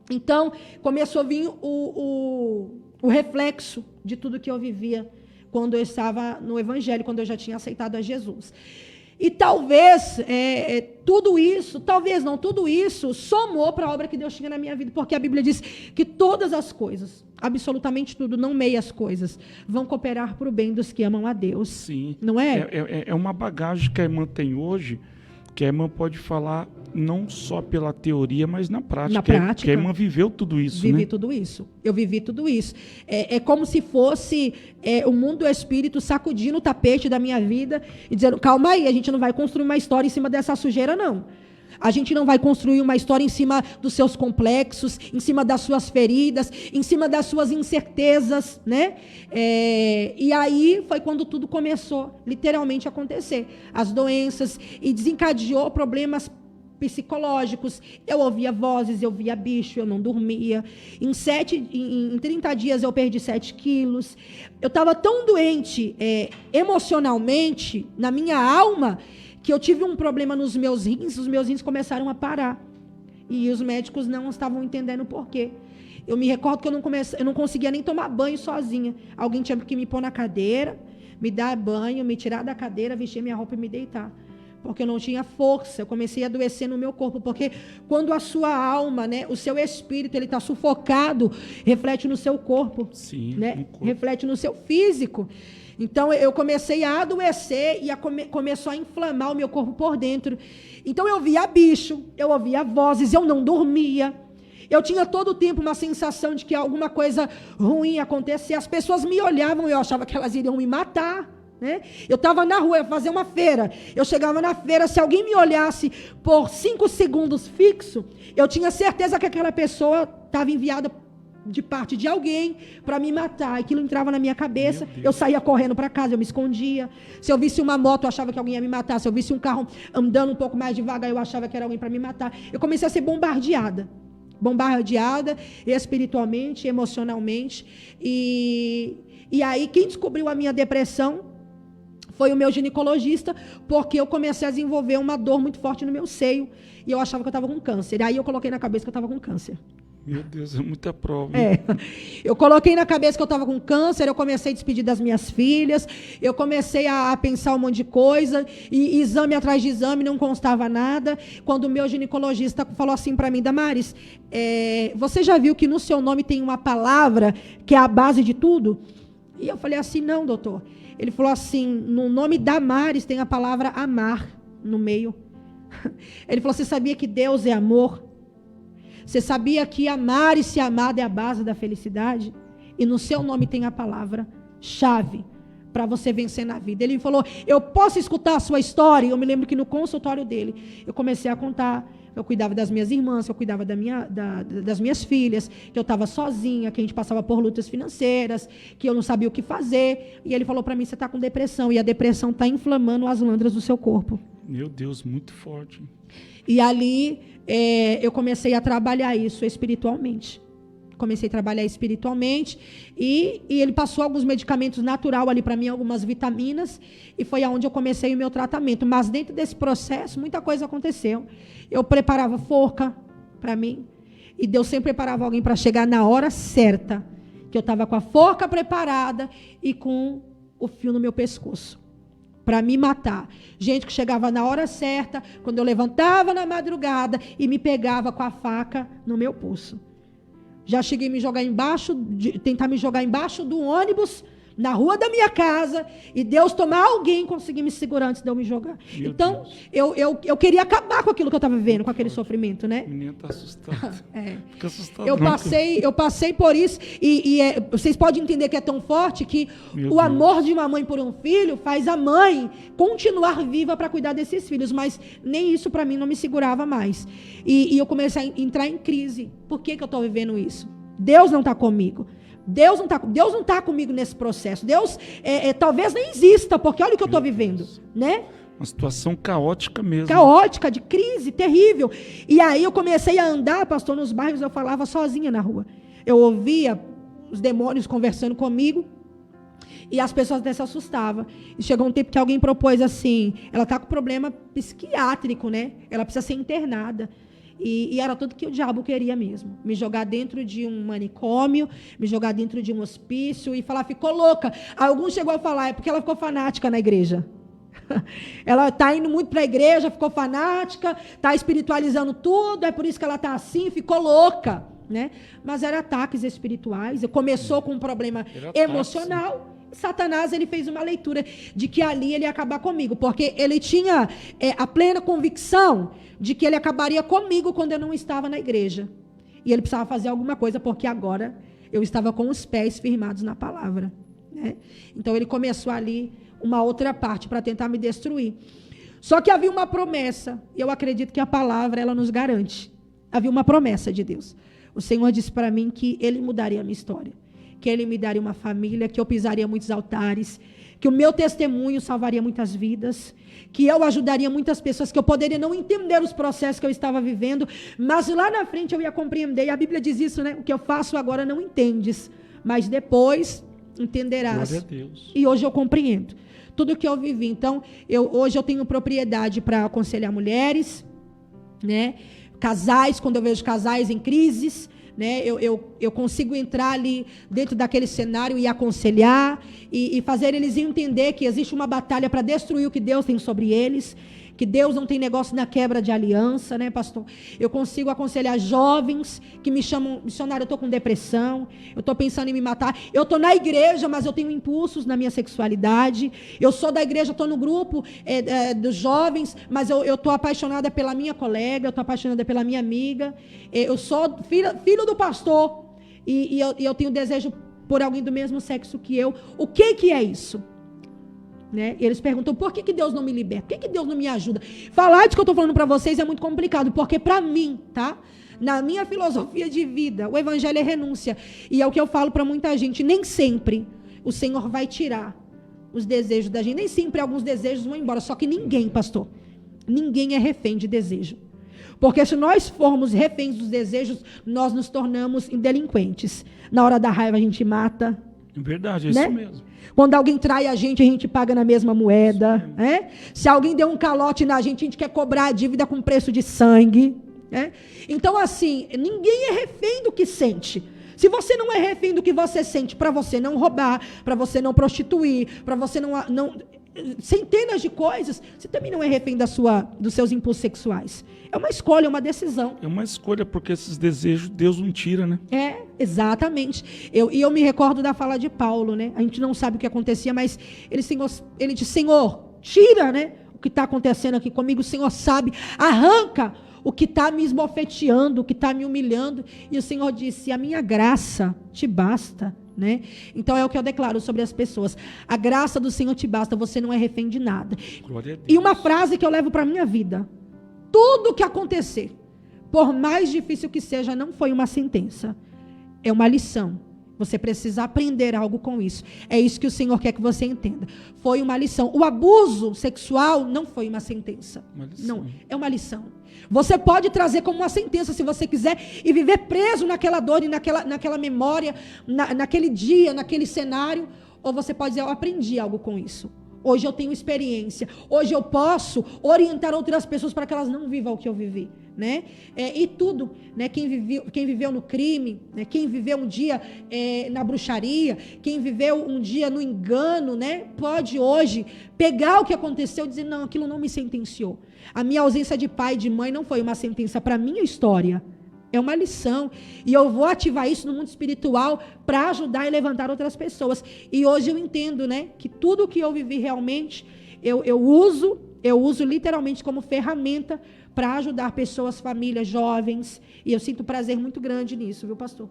Então, começou a vir o reflexo de tudo que eu vivia quando eu estava no Evangelho, quando eu já tinha aceitado a Jesus. E talvez tudo isso somou para a obra que Deus tinha na minha vida, porque a Bíblia diz que todas as coisas, absolutamente tudo, não meias coisas, vão cooperar para o bem dos que amam a Deus. Sim. Não é? É uma bagagem que a irmã tem hoje, que a irmã pode falar não só pela teoria, mas na prática. Na prática. Que a irmã viveu tudo isso, Vivi né? tudo isso. Eu vivi tudo isso. É como se fosse o mundo do espírito sacudindo o tapete da minha vida e dizendo, calma aí, a gente não vai construir uma história em cima dessa sujeira, não. A gente não vai construir uma história em cima dos seus complexos, em cima das suas feridas, em cima das suas incertezas, né? E aí foi quando tudo começou, literalmente, a acontecer. As doenças, e desencadeou problemas psicológicos. Eu ouvia vozes, eu via bicho, eu não dormia. Em 30 dias eu perdi 7 quilos. Eu estava tão doente emocionalmente, na minha alma, que eu tive um problema nos meus rins, os meus rins começaram a parar. E os médicos não estavam entendendo por quê. Eu me recordo que eu não conseguia nem tomar banho sozinha. Alguém tinha que me pôr na cadeira, me dar banho, me tirar da cadeira, vestir minha roupa e me deitar. Porque eu não tinha força, eu comecei a adoecer no meu corpo, porque quando a sua alma, né, o seu espírito, ele está sufocado, reflete no seu corpo, Sim, né, no corpo. reflete no seu físico. Então eu comecei a adoecer e começou a inflamar o meu corpo por dentro. Então eu via bicho, eu ouvia vozes, eu não dormia. Eu tinha todo o tempo uma sensação de que alguma coisa ruim ia acontecer. As pessoas me olhavam e eu achava que elas iriam me matar. Né? Eu estava na rua, eu ia fazer uma feira. Eu chegava na feira, se alguém me olhasse por 5 segundos fixo, eu tinha certeza que aquela pessoa estava enviada de parte de alguém para me matar. Aquilo entrava na minha cabeça, eu saía correndo para casa, eu me escondia. Se eu visse uma moto, eu achava que alguém ia me matar. Se eu visse um carro andando um pouco mais devagar, eu achava que era alguém para me matar. Eu comecei a ser bombardeada espiritualmente, emocionalmente. E aí, quem descobriu a minha depressão foi o meu ginecologista, porque eu comecei a desenvolver uma dor muito forte no meu seio, e eu achava que eu estava com câncer. Aí eu coloquei na cabeça que eu estava com câncer. Meu Deus, é muita prova. Eu coloquei na cabeça que eu estava com câncer, eu comecei a despedir das minhas filhas, eu comecei a pensar um monte de coisa, e exame atrás de exame, não constava nada. Quando o meu ginecologista falou assim para mim, Damares, você já viu que no seu nome tem uma palavra que é a base de tudo? E eu falei assim, não, doutor. Ele falou assim, no nome Damares tem a palavra amar no meio. Ele falou, você sabia que Deus é amor? Você sabia que amar e ser amado é a base da felicidade? E no seu nome tem a palavra chave para você vencer na vida. Ele falou, eu posso escutar a sua história? E eu me lembro que no consultório dele, eu comecei a contar. Eu cuidava das minhas irmãs, eu cuidava das minhas filhas, que eu estava sozinha, que a gente passava por lutas financeiras, que eu não sabia o que fazer. E ele falou para mim, você está com depressão, e a depressão está inflamando as glândulas do seu corpo. Meu Deus, muito forte. E ali eu comecei a trabalhar isso espiritualmente. E ele passou alguns medicamentos naturais ali para mim, algumas vitaminas, e foi aonde eu comecei o meu tratamento. Mas dentro desse processo, muita coisa aconteceu. Eu preparava forca para mim, e Deus sempre preparava alguém para chegar na hora certa, que eu estava com a forca preparada e com o fio no meu pescoço, para me matar. Gente que chegava na hora certa, quando eu levantava na madrugada e me pegava com a faca no meu pulso. Já cheguei a me jogar tentar me jogar embaixo do ônibus, na rua da minha casa, e Deus tomar alguém e conseguir me segurar antes de eu me jogar. Meu então, Deus. eu queria acabar com aquilo que eu estava vivendo, com aquele sofrimento, né? A menina está assustada. Fica assustada. Eu passei por isso, vocês podem entender que é tão forte que o amor de uma mãe por um filho faz a mãe continuar viva para cuidar desses filhos, mas nem isso para mim não me segurava mais. E eu comecei a entrar em crise. Por que eu estou vivendo isso? Deus não está comigo. Deus não está comigo nesse processo. Deus talvez nem exista, porque olha o que eu estou vivendo, né? Uma situação caótica mesmo. Caótica, de crise, terrível. E aí eu comecei a andar, pastor, nos bairros, eu falava sozinha na rua. Eu ouvia os demônios conversando comigo, e as pessoas até se assustavam. E chegou um tempo que alguém propôs assim, ela está com problema psiquiátrico, né? Ela precisa ser internada. E era tudo que o diabo queria mesmo. Me jogar dentro de um manicômio, me jogar dentro de um hospício e falar, ficou louca. Alguns chegou a falar, é porque ela ficou fanática na igreja. Ela está indo muito para a igreja, ficou fanática, está espiritualizando tudo, é por isso que ela está assim, ficou louca. Né? Mas eram ataques espirituais. Começou com um problema emocional. Satanás, ele fez uma leitura de que ali ele ia acabar comigo, porque ele tinha a plena convicção de que ele acabaria comigo quando eu não estava na igreja. E ele precisava fazer alguma coisa, porque agora eu estava com os pés firmados na palavra. Né? Então ele começou ali uma outra parte para tentar me destruir. Só que havia uma promessa, e eu acredito que a palavra ela nos garante. Havia uma promessa de Deus. O Senhor disse para mim que ele mudaria a minha história, que ele me daria uma família, que eu pisaria muitos altares, que o meu testemunho salvaria muitas vidas, que eu ajudaria muitas pessoas, que eu poderia não entender os processos que eu estava vivendo, mas lá na frente eu ia compreender. E a Bíblia diz isso, né? O que eu faço agora não entendes, mas depois entenderás. Glória a Deus. E hoje eu compreendo tudo o que eu vivi. Então, hoje eu tenho propriedade para aconselhar mulheres, né? Casais, quando eu vejo casais em crises, né? Eu consigo entrar ali dentro daquele cenário e aconselhar e fazer eles entender que existe uma batalha para destruir o que Deus tem sobre eles, que Deus não tem negócio na quebra de aliança, né, pastor? Eu consigo aconselhar jovens que me chamam, missionário, eu estou com depressão, eu estou pensando em me matar, eu estou na igreja, mas eu tenho impulsos na minha sexualidade, eu sou da igreja, estou no grupo dos jovens, mas eu estou apaixonada pela minha colega, eu estou apaixonada pela minha amiga, eu sou filho do pastor, e eu tenho desejo por alguém do mesmo sexo que eu. O que é isso? Né? E eles perguntam, por que Deus não me liberta? Por que Deus não me ajuda? Falar de que eu estou falando para vocês é muito complicado, porque para mim, tá? Na minha filosofia de vida, o evangelho é renúncia. E é o que eu falo para muita gente, nem sempre o Senhor vai tirar os desejos da gente, nem sempre alguns desejos vão embora, só que ninguém, pastor, ninguém é refém de desejo. Porque se nós formos reféns dos desejos, nós nos tornamos delinquentes. Na hora da raiva a gente mata. É verdade, é né? isso mesmo. Quando alguém trai a gente paga na mesma moeda. Né? Se alguém deu um calote na gente, a gente quer cobrar a dívida com preço de sangue. Né? Então, assim, ninguém é refém do que sente. Se você não é refém do que você sente, para você não roubar, para você não prostituir, para você não centenas de coisas, você também não é refém dos seus impulsos sexuais. É uma escolha, é uma decisão. É uma escolha, porque esses desejos Deus não tira, né? É, exatamente. Eu me recordo da fala de Paulo, né? A gente não sabe o que acontecia, mas ele disse, Senhor, tira, né, o que está acontecendo aqui comigo, o Senhor sabe, arranca o que está me esbofeteando, o que está me humilhando. E o Senhor disse, a minha graça te basta. Né? Então é o que eu declaro sobre as pessoas. A graça do Senhor te basta, você não é refém de nada. Glória a Deus. E uma frase que eu levo para a minha vida: tudo que acontecer, por mais difícil que seja, não foi uma sentença, é uma lição. Você precisa aprender algo com isso. É isso que o Senhor quer que você entenda. Foi uma lição. O abuso sexual não foi uma sentença. Não, é uma lição. Você pode trazer como uma sentença, se você quiser, e viver preso naquela dor e naquela memória, naquele dia, naquele cenário. Ou você pode dizer, eu aprendi algo com isso. Hoje eu tenho experiência. Hoje eu posso orientar outras pessoas para que elas não vivam o que eu vivi. Né? E tudo, né? Quem viveu no crime, né? Quem viveu um dia na bruxaria, quem viveu um dia no engano, né? Pode hoje pegar o que aconteceu e dizer, não, aquilo não me sentenciou. A minha ausência de pai e de mãe não foi uma sentença para a minha história. É uma lição. E eu vou ativar isso no mundo espiritual para ajudar e levantar outras pessoas. E hoje eu entendo, né, que tudo que eu vivi realmente, eu uso literalmente como ferramenta para ajudar pessoas, famílias, jovens. E eu sinto prazer muito grande nisso, viu, pastor?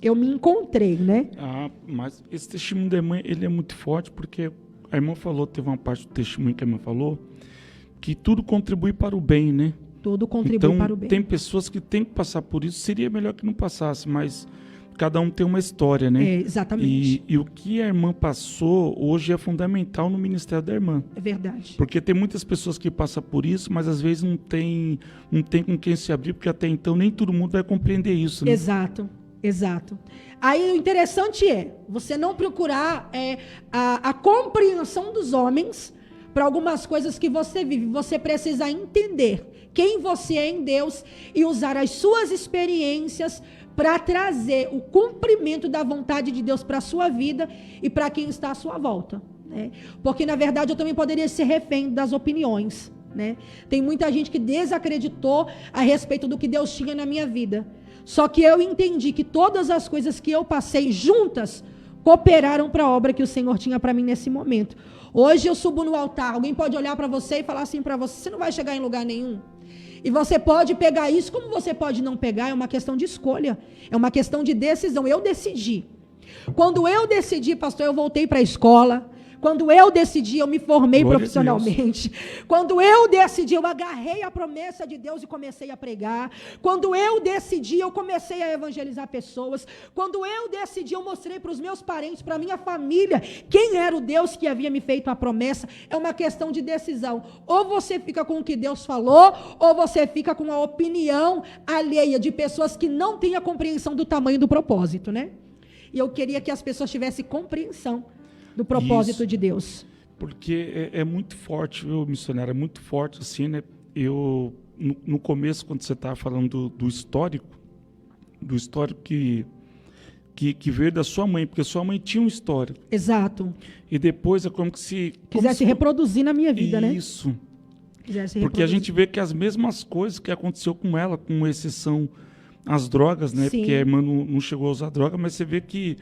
Eu me encontrei, né? Mas esse testemunho da irmã, ele é muito forte, porque a irmã falou, teve uma parte do testemunho que a irmã falou, que tudo contribui para o bem, né? Tudo contribui para o bem. Tem pessoas que têm que passar por isso, seria melhor que não passasse, mas cada um tem uma história, né? Exatamente. E o que a irmã passou hoje é fundamental no ministério da irmã. É verdade. Porque tem muitas pessoas que passam por isso, mas às vezes não tem com quem se abrir, porque até então nem todo mundo vai compreender isso, né? Exato. Aí o interessante é você não procurar a compreensão dos homens para algumas coisas que você vive. Você precisa entender quem você é em Deus e usar as suas experiências para trazer o cumprimento da vontade de Deus para a sua vida e para quem está à sua volta. Né? Porque, na verdade, eu também poderia ser refém das opiniões. Né? Tem muita gente que desacreditou a respeito do que Deus tinha na minha vida. Só que eu entendi que todas as coisas que eu passei juntas cooperaram para a obra que o Senhor tinha para mim nesse momento. Hoje eu subo no altar, alguém pode olhar para você e falar assim para você, você não vai chegar em lugar nenhum. E você pode pegar isso, como você pode não pegar, é uma questão de escolha, é uma questão de decisão. Eu decidi. Quando eu decidi, pastor, eu voltei para a escola. Quando eu decidi, eu me formei profissionalmente. Quando eu decidi, eu agarrei a promessa de Deus e comecei a pregar. Quando eu decidi, eu comecei a evangelizar pessoas. Quando eu decidi, eu mostrei para os meus parentes, para a minha família, quem era o Deus que havia me feito a promessa. É uma questão de decisão. Ou você fica com o que Deus falou, ou você fica com a opinião alheia de pessoas que não têm a compreensão do tamanho do propósito, né? E eu queria que as pessoas tivessem compreensão do propósito de Deus. Porque é muito forte, viu, missionário? É muito forte, assim, né? No começo, quando você estava falando do histórico, do histórico que veio da sua mãe, porque sua mãe tinha um histórico. Exato. E depois é como que se... Quisesse reproduzir na minha vida, né? Isso. Quisesse Porque a reproduzir. gente vê que as mesmas coisas que aconteceu com ela, com exceção às drogas, né? Sim. Porque a irmã não chegou a usar droga, mas você vê que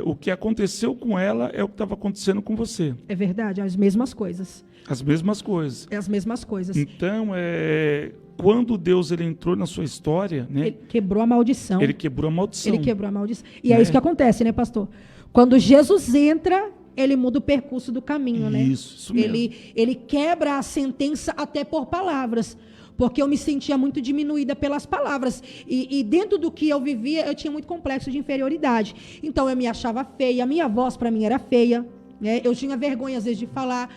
o que aconteceu com ela é o que estava acontecendo com você. É verdade, as mesmas coisas. As mesmas coisas. É as mesmas coisas. Então, quando Deus ele entrou na sua história, né? Ele quebrou a maldição. Ele quebrou a maldição. Ele quebrou a maldição. E é isso que acontece, né, pastor? Quando Jesus entra, ele muda o percurso do caminho, né? Isso mesmo. Ele quebra a sentença até por palavras. Porque eu me sentia muito diminuída pelas palavras. E dentro do que eu vivia, eu tinha muito complexo de inferioridade. Então, eu me achava feia. A minha voz, para mim, era feia. Né? Eu tinha vergonha, às vezes, de falar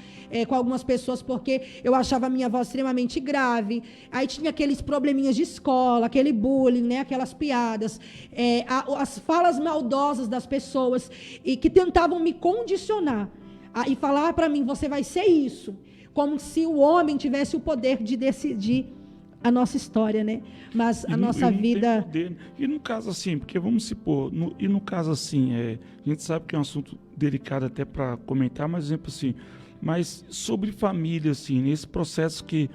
com algumas pessoas, porque eu achava a minha voz extremamente grave. Aí tinha aqueles probleminhas de escola, aquele bullying, né? Aquelas piadas, as falas maldosas das pessoas, e que tentavam me condicionar e falar para mim, você vai ser isso. Como se o homem tivesse o poder de decidir a nossa história, né? Mas a nossa vida... E no caso assim, porque vamos supor, no caso assim, a gente sabe que é um assunto delicado até para comentar, mas exemplo assim, mas sobre família, assim, nesse processo que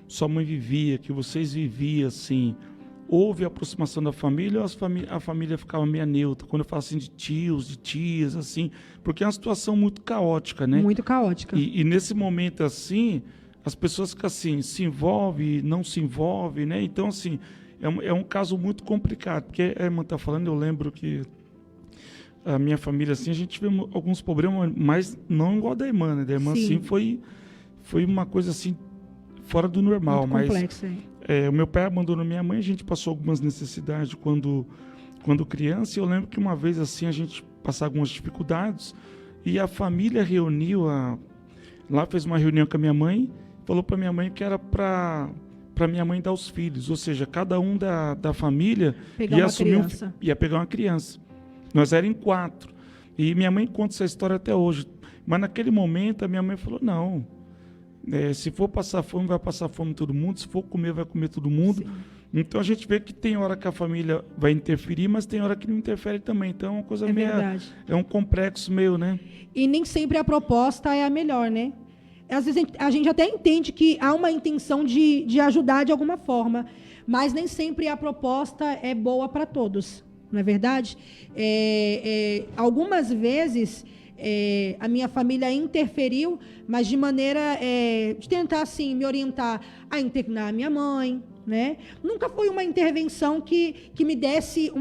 sua mãe vivia, que vocês viviam, assim, houve aproximação da família ou a família ficava meio neutra? Quando eu falo assim de tios, de tias, assim, porque é uma situação muito caótica, né? Muito caótica. E nesse momento, assim, as pessoas ficam assim, se envolvem, não se envolvem, né? Então, assim, é um caso muito complicado, porque a irmã está falando, eu lembro que a minha família, assim, a gente teve alguns problemas, mas não igual da irmã, né? Da irmã, Sim. assim, foi uma coisa, assim, fora do normal. Muito mas complexo, o meu pai abandonou minha mãe, a gente passou algumas necessidades quando criança, e eu lembro que uma vez, assim, a gente passou algumas dificuldades, e a família reuniu, lá fez uma reunião com a minha mãe, falou para minha mãe que era para minha mãe dar os filhos, ou seja, cada um da família ia pegar uma criança. Nós éramos 4. E minha mãe conta essa história até hoje. Mas naquele momento a minha mãe falou, não, se for passar fome, vai passar fome todo mundo, se for comer, vai comer todo mundo. Sim. Então a gente vê que tem hora que a família vai interferir, mas tem hora que não interfere também. Então é uma coisa meio... Verdade. É um complexo meio, né? E nem sempre a proposta é a melhor, né? Às vezes a gente até entende que há uma intenção de ajudar de alguma forma, mas nem sempre a proposta é boa para todos, não é verdade? Algumas vezes a minha família interferiu, mas de maneira de tentar assim, me orientar a internar a minha mãe, né? Nunca foi uma intervenção que me desse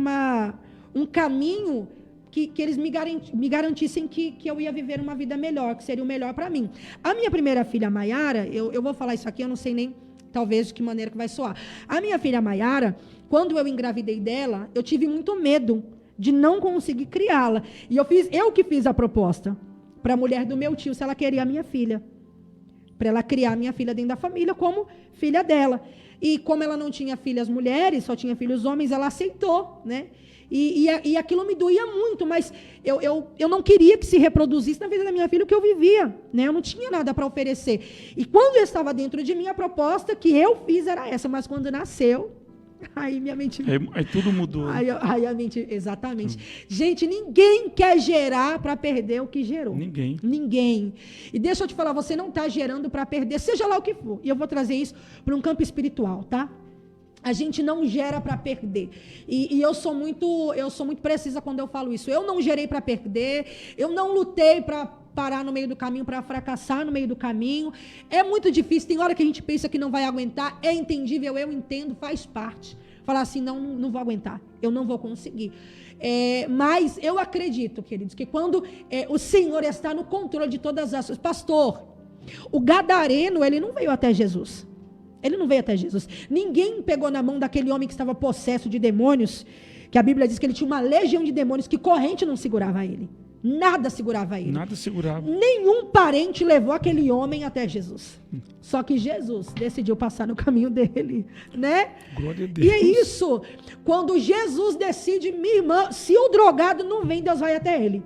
um caminho que eles me garantissem que eu ia viver uma vida melhor, que seria o melhor para mim. A minha primeira filha, Maiara, eu vou falar isso aqui, eu não sei nem, talvez, de que maneira que vai soar. A minha filha, Maiara, quando eu engravidei dela, eu tive muito medo de não conseguir criá-la. E eu que fiz a proposta para a mulher do meu tio, se ela queria a minha filha. Para ela criar a minha filha dentro da família como filha dela. E como ela não tinha filhas mulheres, só tinha filhos homens, ela aceitou, né? E aquilo me doía muito, mas eu não queria que se reproduzisse na vida da minha filha o que eu vivia, né? Eu não tinha nada para oferecer. E quando eu estava dentro de mim, a proposta que eu fiz era essa, mas quando nasceu, aí minha mente... Aí tudo mudou. Aí a mente... Exatamente. Gente, ninguém quer gerar para perder o que gerou. Ninguém. E deixa eu te falar, você não está gerando para perder, seja lá o que for. E eu vou trazer isso para um campo espiritual, tá? A gente não gera para perder. E eu sou muito precisa quando eu falo isso. Eu não gerei para perder, eu não lutei para parar no meio do caminho, para fracassar no meio do caminho. É muito difícil, tem hora que a gente pensa que não vai aguentar, é entendível, eu entendo, faz parte. Falar assim, não vou aguentar, eu não vou conseguir. Mas eu acredito, queridos, que quando o Senhor está no controle de todas as coisas. Pastor, o gadareno, ele não veio até Jesus. Ele não veio até Jesus. Ninguém pegou na mão daquele homem que estava possesso de demônios, que a Bíblia diz que ele tinha uma legião de demônios, que corrente não segurava ele. Nada segurava ele. Nada segurava. Nenhum parente levou aquele homem até Jesus. Só que Jesus decidiu passar no caminho dele, né? Glória a Deus. E é isso. Quando Jesus decide, minha irmã, se o drogado não vem, Deus vai até ele.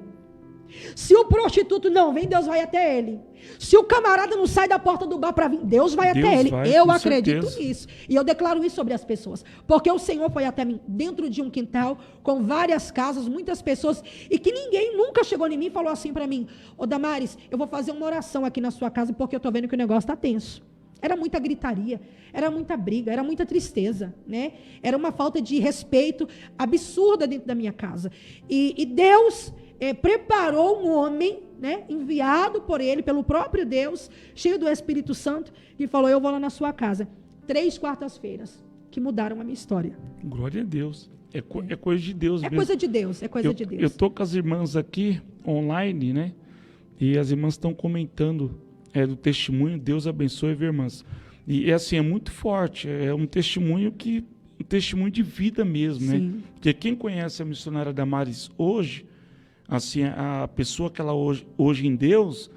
Se o prostituto não vem, Deus vai até ele. Se o camarada não sai da porta do bar para vir, Deus vai até ele. Eu acredito nisso. E eu declaro isso sobre as pessoas. Porque o Senhor foi até mim dentro de um quintal, com várias casas, muitas pessoas, e que ninguém nunca chegou em mim e falou assim para mim: ô Damares, eu vou fazer uma oração aqui na sua casa porque eu estou vendo que o negócio está tenso. Era muita gritaria, era muita briga, era muita tristeza, né? Era uma falta de respeito absurda dentro da minha casa. E Deus preparou um homem, né, enviado por ele, pelo próprio Deus, cheio do Espírito Santo, e falou: eu vou lá na sua casa. 3 quartas-feiras que mudaram a minha história. Glória a Deus. É coisa de Deus mesmo. É coisa de Deus, é coisa de Deus. Eu estou com as irmãs aqui, online, né? E as irmãs estão comentando do testemunho. Deus abençoe, viu, irmãs? E assim, é muito forte. É um testemunho de vida mesmo, Sim. né? Porque quem conhece a missionária Damares hoje, assim, a pessoa que ela hoje em Deus,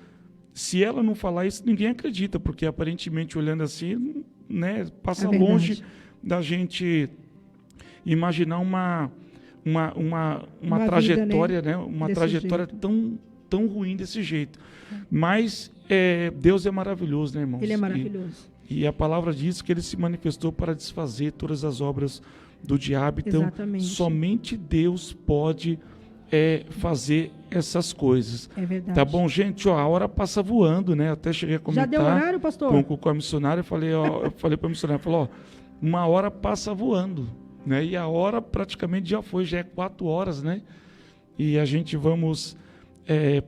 se ela não falar isso, ninguém acredita, porque aparentemente, olhando assim, né, passa longe da gente imaginar uma trajetória, vida, né? Uma trajetória tão ruim desse jeito. Mas Deus é maravilhoso, né, irmãos? Ele é maravilhoso. E a palavra diz que ele se manifestou para desfazer todas as obras do diabo. Então, exatamente, somente Deus pode fazer essas coisas. É verdade. Tá bom, gente? Ó, a hora passa voando, né? Eu até cheguei a comentar. Já deu horário, pastor? Com a missionária, eu falei para a missionária, uma hora passa voando, né? E a hora praticamente já foi, já é 4 horas, né? E a gente vamos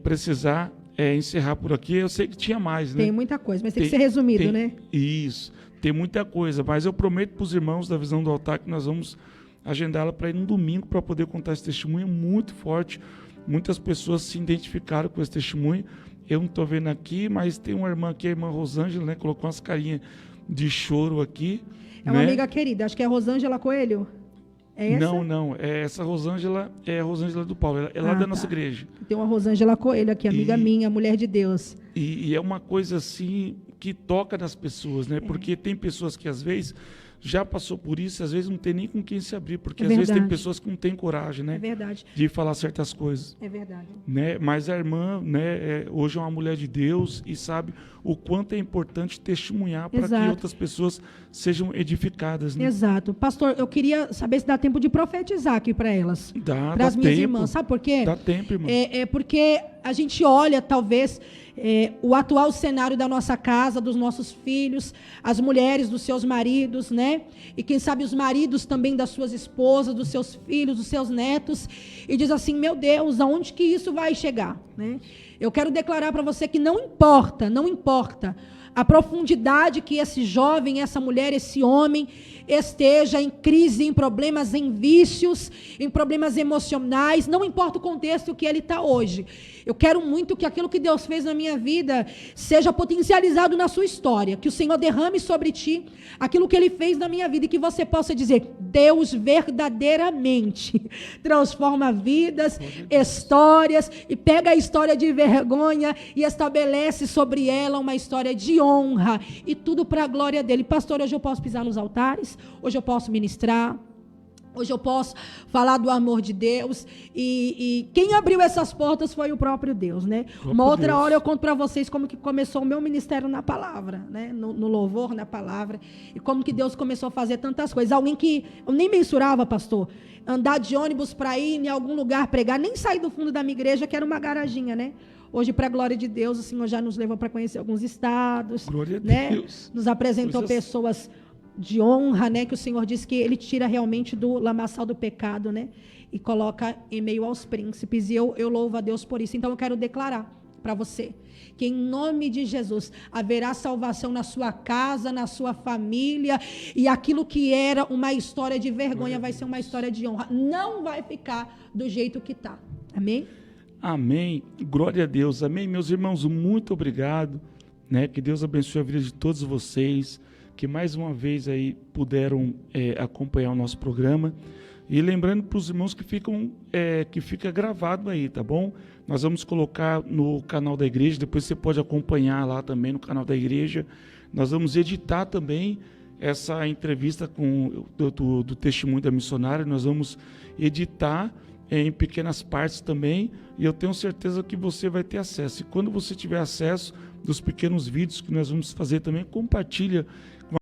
precisar encerrar por aqui. Eu sei que tinha mais, né? Tem muita coisa, mas tem que ser resumido, né? Isso, tem muita coisa, mas eu prometo para os irmãos da Visão do Altar que nós vamos agendá-la para ir no domingo para poder contar esse testemunho muito forte. Muitas pessoas se identificaram com esse testemunho. Eu não estou vendo aqui, mas tem uma irmã aqui, a irmã Rosângela, né? Colocou umas carinhas de choro aqui. É uma amiga querida, acho que é a Rosângela Coelho. É essa? Não. Essa Rosângela é a Rosângela do Paulo. Ela é lá da nossa igreja. Tem uma Rosângela Coelho aqui, amiga minha, mulher de Deus. E é uma coisa assim que toca nas pessoas, né? Porque tem pessoas que às vezes já passou por isso, às vezes não tem nem com quem se abrir, porque às vezes tem pessoas que não têm coragem, né? É verdade. De falar certas coisas. É verdade. Né? Mas a irmã, né, hoje é uma mulher de Deus e sabe o quanto é importante testemunhar para que outras pessoas sejam edificadas, né? Exato. Pastor, eu queria saber se dá tempo de profetizar aqui para elas. Para as minhas irmãs. Sabe por quê? Dá tempo, irmão. Porque a gente olha, talvez, o atual cenário da nossa casa, dos nossos filhos, as mulheres dos seus maridos, né? E quem sabe os maridos também das suas esposas, dos seus filhos, dos seus netos, e diz assim: meu Deus, aonde que isso vai chegar, né? Eu quero declarar para você que não importa a profundidade que esse jovem, essa mulher, esse homem esteja em crise, em problemas, em vícios, em problemas emocionais, não importa o contexto que ele está hoje. Eu quero muito que aquilo que Deus fez na minha vida seja potencializado na sua história, que o Senhor derrame sobre ti aquilo que Ele fez na minha vida e que você possa dizer: Deus verdadeiramente transforma vidas, histórias, e pega a história de vergonha e estabelece sobre ela uma história de honra, e tudo para a glória dEle. Pastor, hoje eu posso pisar nos altares, hoje eu posso ministrar, hoje eu posso falar do amor de Deus, e quem abriu essas portas foi o próprio Deus, né? Uma outra hora eu conto para vocês como que começou o meu ministério na palavra, né? No louvor, na palavra, e como que Deus começou a fazer tantas coisas. Alguém que eu nem mensurava, pastor, andar de ônibus para ir em algum lugar pregar, nem sair do fundo da minha igreja, que era uma garaginha, né? Hoje, para a glória de Deus, o Senhor já nos levou para conhecer alguns estados, glória a né? Deus. Nos apresentou pessoas de honra, né? Que o Senhor diz que Ele tira realmente do lamaçal do pecado, né? E coloca em meio aos príncipes. E eu louvo a Deus por isso. Então eu quero declarar para você que em nome de Jesus haverá salvação na sua casa, na sua família, e aquilo que era uma história de vergonha vai ser uma história de honra. Não vai ficar do jeito que está. Amém? Amém. Glória a Deus. Amém. Meus irmãos, muito obrigado, né? Que Deus abençoe a vida de todos vocês, que mais uma vez aí puderam acompanhar o nosso programa. E lembrando para os irmãos que fica gravado aí, tá bom? Nós vamos colocar no canal da igreja, depois você pode acompanhar lá também no canal da igreja. Nós vamos editar também essa entrevista do testemunho da missionária, nós vamos editar em pequenas partes também, e eu tenho certeza que você vai ter acesso. E quando você tiver acesso dos pequenos vídeos que nós vamos fazer também, compartilha